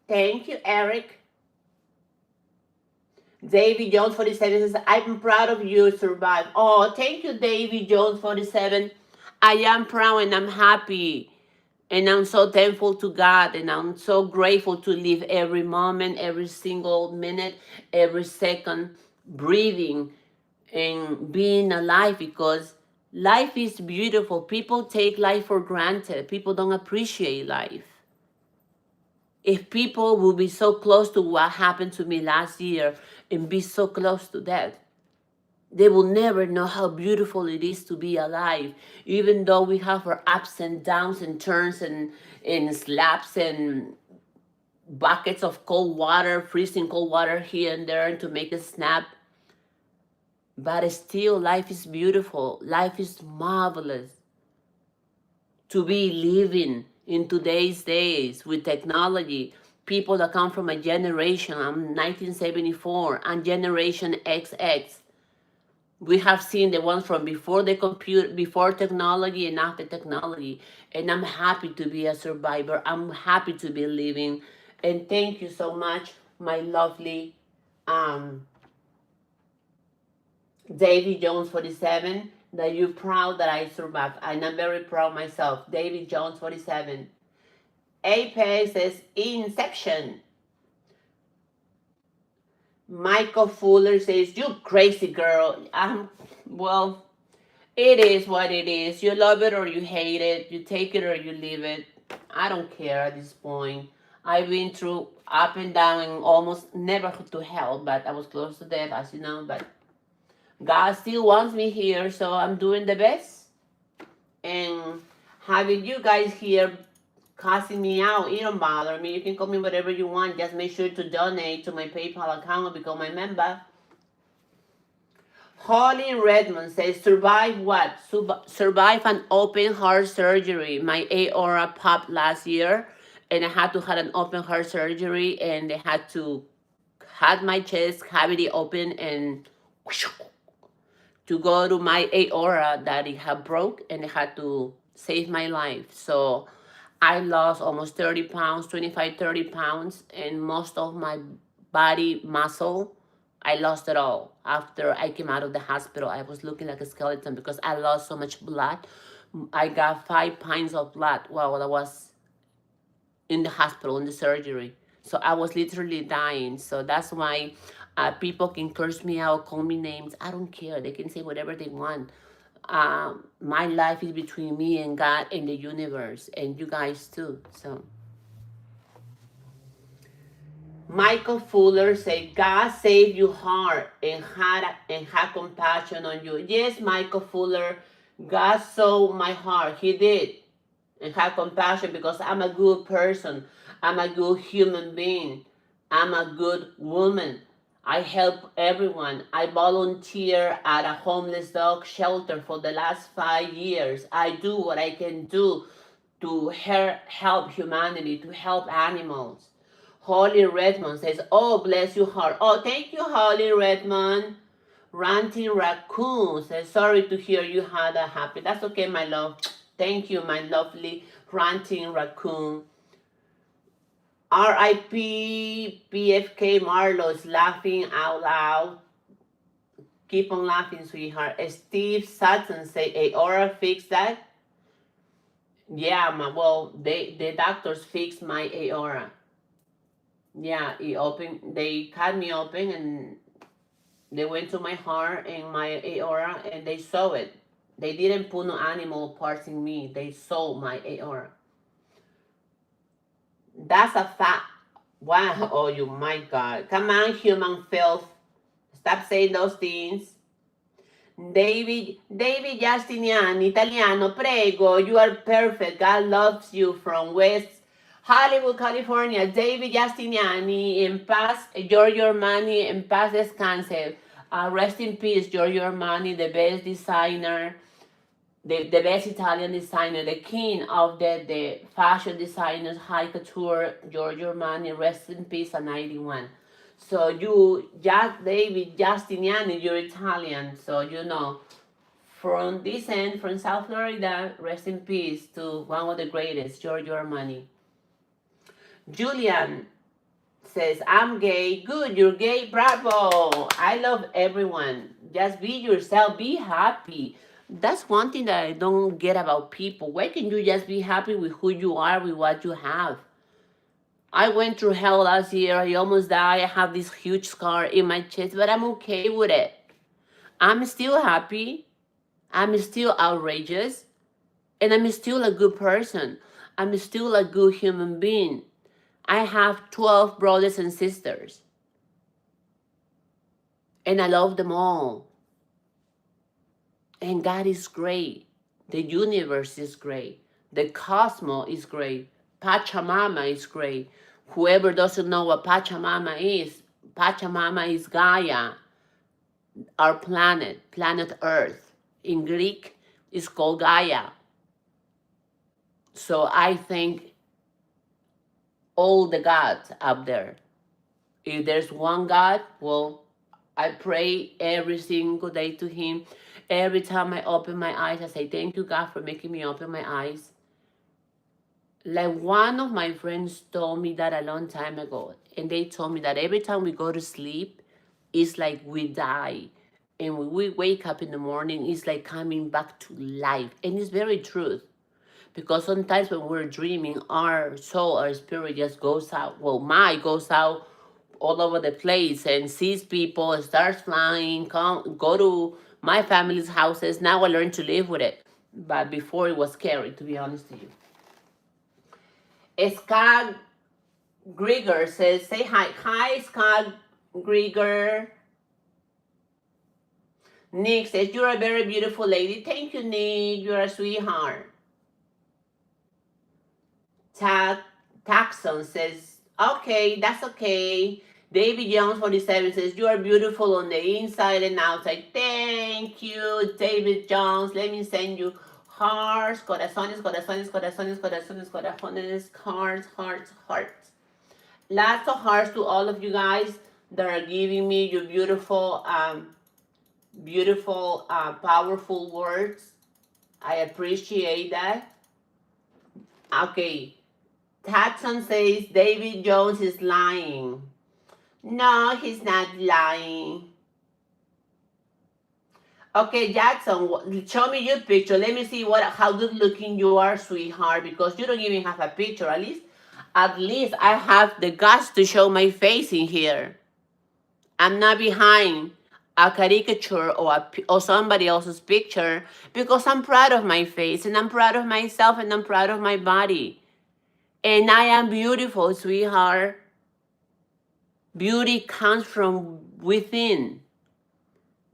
Thank you, Eric. Davy Jones 47 says, I'm proud of you, survive. Oh, thank you, Davy Jones 47. I am proud and I'm happy. And I'm so thankful to God, and I'm so grateful to live every moment, every single minute, every second, breathing and being alive, because life is beautiful. People take life for granted. People don't appreciate life. If people will be so close to what happened to me last year and be so close to death, they will never know how beautiful it is to be alive, even though we have our ups and downs and turns and slaps and buckets of cold water, freezing cold water here and there to make us snap. But still, life is beautiful. Life is marvelous. To be living in today's days with technology, people that come from a generation, I'm 1974, and Generation XX. We have seen the ones from before the computer, before technology and after technology. And I'm happy to be a survivor. I'm happy to be living. And thank you so much, my lovely Davy Jones 47, that you're proud that I survived. And I'm very proud myself. Davy Jones 47. Apex says Inception. Michael Fuller says, you crazy girl. Well, it is what it is. You love it or you hate it. You take it or you leave it. I don't care at this point. I've been through up and down and almost never to hell, but I was close to death, as you know. But God still wants me here, so I'm doing the best. And having you guys here cussing me out, it don't bother me. You can call me whatever you want. Just make sure to donate to my PayPal account or become my member. Holly Redmond says, survive what? Survive an open heart surgery. My aorta popped last year, and I had to have an open heart surgery, and they had to had my chest cavity open and to go to my aorta that it had broke, and it had to save my life. So I lost almost 30 pounds, 25, 30 pounds, and most of my body muscle. I lost it all. After I came out of the hospital, I was looking like a skeleton because I lost so much blood. I got 5 pints of blood while I was in the hospital, in the surgery. So I was literally dying. So that's why people can curse me out, call me names. I don't care. They can say whatever they want. My life is between me and God and the universe, and you guys too. So Michael Fuller said, God saved you heart and had compassion on you. Yes, Michael Fuller, God saw my heart. He did. And had compassion because I'm a good person. I'm a good human being. I'm a good woman. I help everyone. I volunteer at a homeless dog shelter for the last 5 years. I do what I can do to help humanity, to help animals. Holly Redmond says, oh, bless your heart. Oh, thank you, Holly Redmond. Ranting Raccoon says, sorry to hear you had a happy. That's okay, my love. Thank you, my lovely Ranting Raccoon. R.I.P. PFK Marlo is laughing out loud. Keep on laughing, sweetheart. Steve Sutton say, Aora fix that? Yeah, well, the doctors fixed my aorta. Yeah, they cut me open and they went to my heart and my aorta and they saw it. They didn't put no animal parts in me. They saw my aorta. That's a fact. Wow, oh, you, my God. Come on, human filth. Stop saying those things. David Justinian, Italiano, prego. You are perfect. God loves you from West Hollywood, California, David Giustiniani, en paz, Giorgio Armani, en paz descanse. Rest in peace, Giorgio Armani, the best designer, the best Italian designer, the king of the fashion designers, high couture, Giorgio Armani, rest in peace at 91. So you, just David Giustiniani, you're Italian, so you know, from this end, from South Florida, rest in peace to one of the greatest, Giorgio Armani. Julian says, I'm gay. Good, you're gay. Bravo. I love everyone. Just be yourself. Be happy. That's one thing that I don't get about people. Why can't you just be happy with who you are, with what you have? I went through hell last year. I almost died. I have this huge scar in my chest, but I'm okay with it. I'm still happy. I'm still outrageous. And I'm still a good person. I'm still a good human being. I have 12 brothers and sisters. And I love them all. And God is great. The universe is great. The cosmos is great. Pachamama is great. Whoever doesn't know what Pachamama is Gaia, our planet, planet Earth. In Greek, it's called Gaia. So I thank all the gods up there. If there's one God, well, I pray every single day to Him. Every time I open my eyes, I say, thank you, God, for making me open my eyes. Like one of my friends told me that a long time ago. And they told me that every time we go to sleep, it's like we die. And when we wake up in the morning, it's like coming back to life. And it's very true. Because sometimes when we're dreaming, our soul, our spirit just goes out. Well, mine goes out all over the place and sees people, starts flying, go to my family's houses. Now I learned to live with it. But before it was scary, to be honest with you. Scott Grieger says, say hi. Hi, Scott Grieger. Nick says, you're a very beautiful lady. Thank you, Nick. You're a sweetheart. Taxon says, okay, that's okay. David Jones 47 says, you are beautiful on the inside and outside. Thank you, David Jones. Let me send you hearts, corazones, corazones, corazones, corazones, corazones, hearts, hearts. Lots of hearts to all of you guys that are giving me your beautiful, powerful words. I appreciate that. Okay. Tatson says David Jones is lying. No, he's not lying. Okay, Jackson, show me your picture. Let me see how good looking you are, sweetheart, because you don't even have a picture. At least I have the guts to show my face in here. I'm not behind a caricature or somebody else's picture because I'm proud of my face and I'm proud of myself and I'm proud of my body. And I am beautiful, sweetheart. Beauty comes from within.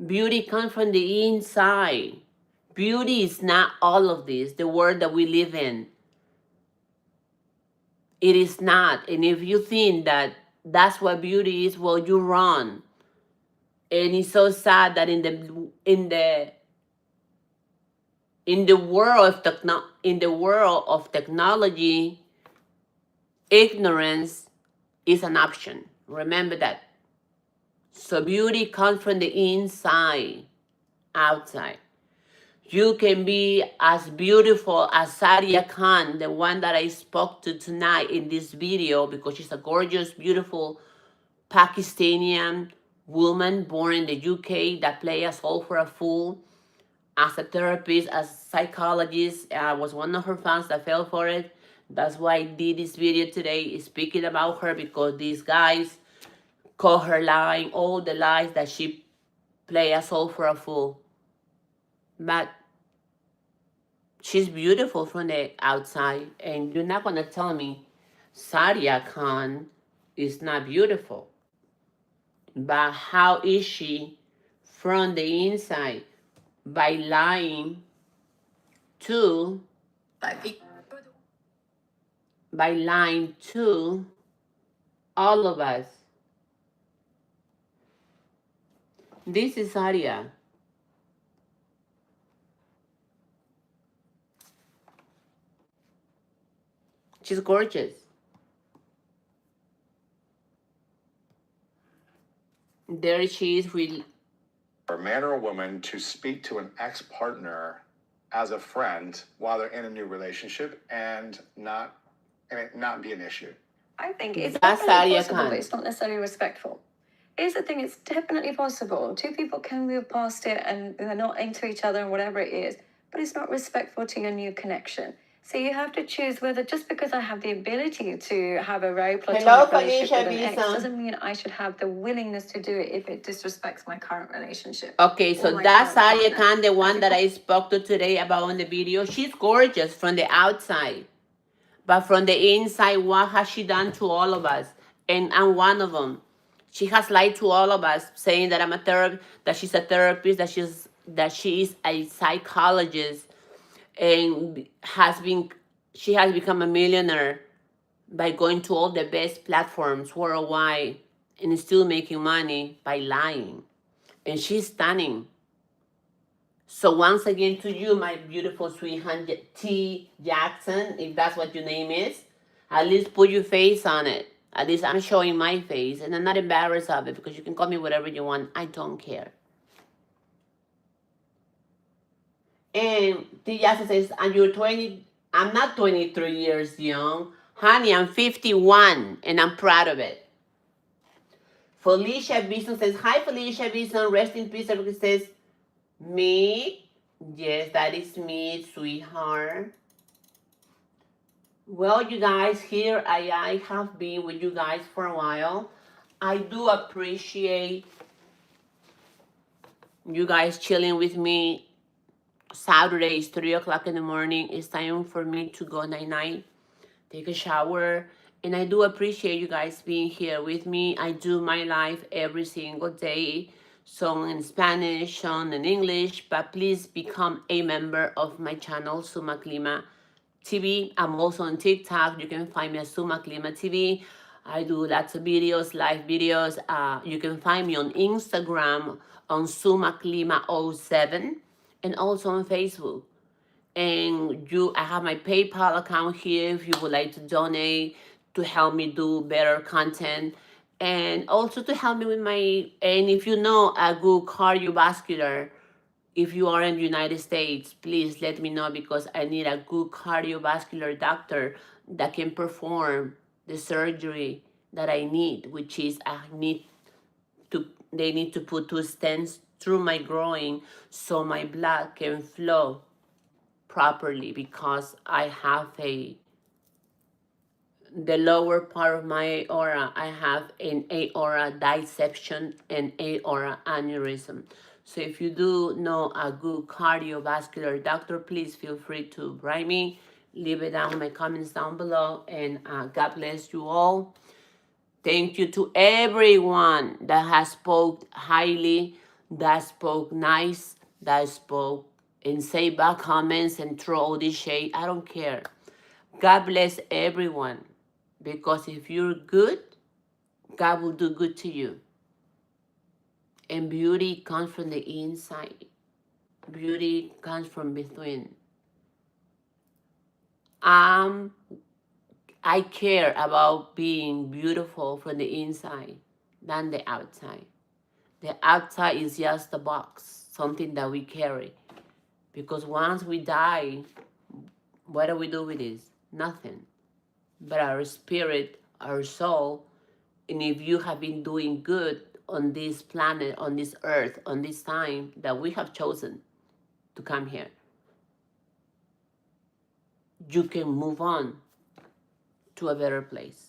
Beauty comes from the inside. Beauty is not all of this, the world that we live in. It is not. And if you think that that's what beauty is, well, you're wrong. And it's so sad that in the world of technology, ignorance is an option. Remember that. So beauty comes from the inside, outside. You can be as beautiful as Sadia Khan, the one that I spoke to tonight in this video, because she's a gorgeous, beautiful Pakistani woman born in the UK that plays a soul for a fool. As a therapist, as a psychologist, I was one of her fans that fell for it. That's why I did this video today, speaking about her, because these guys call her lying, all the lies that she play a soul for a fool. But she's beautiful from the outside, and you're not gonna tell me Sadia Khan is not beautiful. But how is she from the inside? By lying to by lying to all of us. This is Sadia. She's gorgeous. There she is with For a man or a woman to speak to an ex-partner as a friend while they're in a new relationship and it not be an issue. I think it's that's definitely Sadia possible, but Khan. it's not necessarily respectful. Here's the thing, it's definitely possible. Two people can move past it and they're not into each other and whatever it is, but it's not respectful to your new connection. So you have to choose whether just because I have the ability to have a very Hello, platonic relationship Felicia with an ex Bison. doesn't mean I should have the willingness to do it if it disrespects my current relationship. Okay, or so my that's current Sadia partner. Khan, the I one think that I spoke to today about on the video. She's gorgeous from the outside, but from the inside, what has she done to all of us? And I'm one of them. She has lied to all of us, saying that that she's a therapist, that she is a psychologist, and she has become a millionaire by going to all the best platforms worldwide and still making money by lying. And she's stunning. So once again to you, my beautiful sweet T Jackson, if that's what your name is, at least put your face on it. At least I'm showing my face, and I'm not embarrassed of it because you can call me whatever you want. I don't care. And T Jackson says, and you're 20. I'm not 23 years young. Honey, I'm 51, and I'm proud of it. Felicia Bison says, hi, Felicia Bison. Rest in peace. Everybody says, me. Yes, that is me, sweetheart. Well, you guys, here I have been with you guys for a while. I do appreciate you guys chilling with me. Saturday is 3 o'clock in the morning. It's time for me to go night-night, take a shower. And I do appreciate you guys being here with me. I do my live every single day, some in Spanish, some in English. But please become a member of my channel, Suma Klima TV. I'm also on TikTok. You can find me at Suma Klima TV. I do lots of videos, live videos. You can find me on Instagram on Suma Klima 07 and also on Facebook. And I have my PayPal account here if you would like to donate to help me do better content and also to help me with and if you know a good cardiovascular, if you are in the United States, please let me know because I need a good cardiovascular doctor that can perform the surgery that I need, which is they need to put 2 stents through my groin so my blood can flow properly because I have the lower part of my aura, I have an aorta dissection and aorta aneurysm. So if you do know a good cardiovascular doctor, please feel free to write me, leave it down in my comments down below, and God bless you all. Thank you to everyone that has spoke highly, that spoke nice, that spoke and say bad comments and throw all this shade. I don't care. God bless everyone. Because if you're good, God will do good to you. And beauty comes from the inside. Beauty comes from within. I care about being beautiful from the inside than the outside. The outside is just a box, something that we carry. Because once we die, what do we do with this? Nothing. But our spirit, our soul, and if you have been doing good on this planet, on this earth, on this time that we have chosen to come here, you can move on to a better place.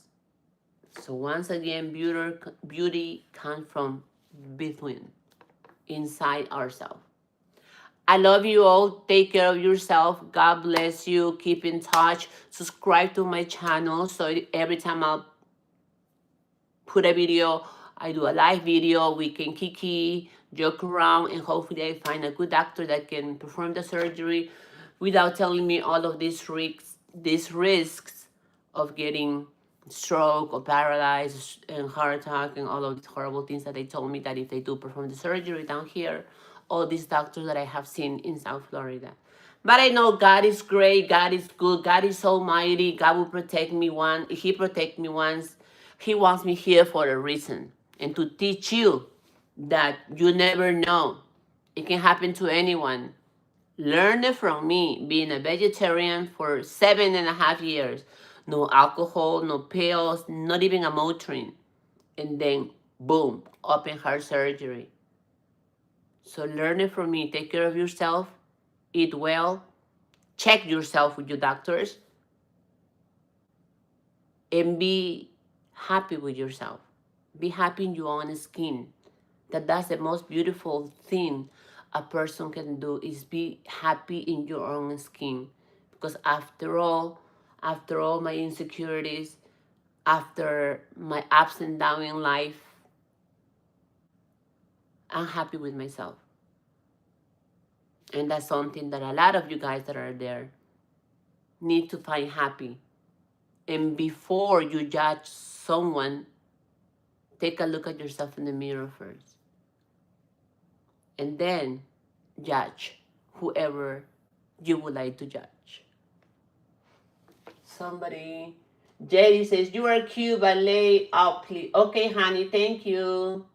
So once again, beauty comes from within, inside ourselves. I love you all. Take care of yourself. God bless you. Keep in touch. Subscribe to my channel so every time I'll put a video, I do a live video, we can kiki, joke around, and hopefully I find a good doctor that can perform the surgery without telling me all of these risks of getting stroke or paralyzed and heart attack and all of these horrible things that they told me that if they do perform the surgery down here, all these doctors that I have seen in South Florida. But I know God is great, God is good, God is almighty, God will protect me once. If He protect me once, He wants me here for a reason. And to teach you that you never know. It can happen to anyone. Learn it from me, being a vegetarian for 7.5 years. No alcohol, no pills, not even a Motrin. And then, boom, open heart surgery. So learn it from me. Take care of yourself. Eat well. Check yourself with your doctors. And be happy with yourself. Be happy in your own skin. That's the most beautiful thing a person can do is be happy in your own skin. Because after all my insecurities, after my ups and downs in life, I'm happy with myself. And that's something that a lot of you guys that are there need to find happy. And before you judge someone, take a look at yourself in the mirror first. And then judge whoever you would like to judge. Somebody, JD says, you are cute, but lay out, please. Okay, honey, thank you.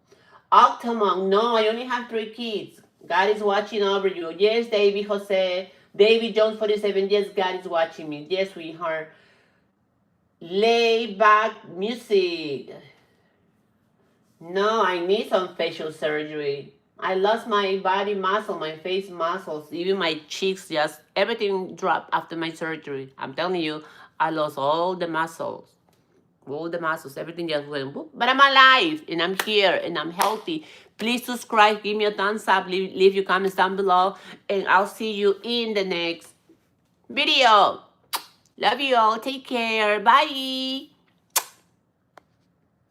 Octomong, no, I only have 3 kids. God is watching over you. Yes, David Jose. David Jones 47, yes, God is watching me. Yes, sweetheart. Lay back music. No, I need some facial surgery. I lost my body muscle, my face muscles, even my cheeks, just everything dropped after my surgery. I'm telling you, I lost all the muscles. All the muscles, everything just went whoop. But I'm alive and I'm here and I'm healthy. Please subscribe, give me a thumbs up, leave your comments down below, and I'll see you in the next video. Love you all. Take care. Bye.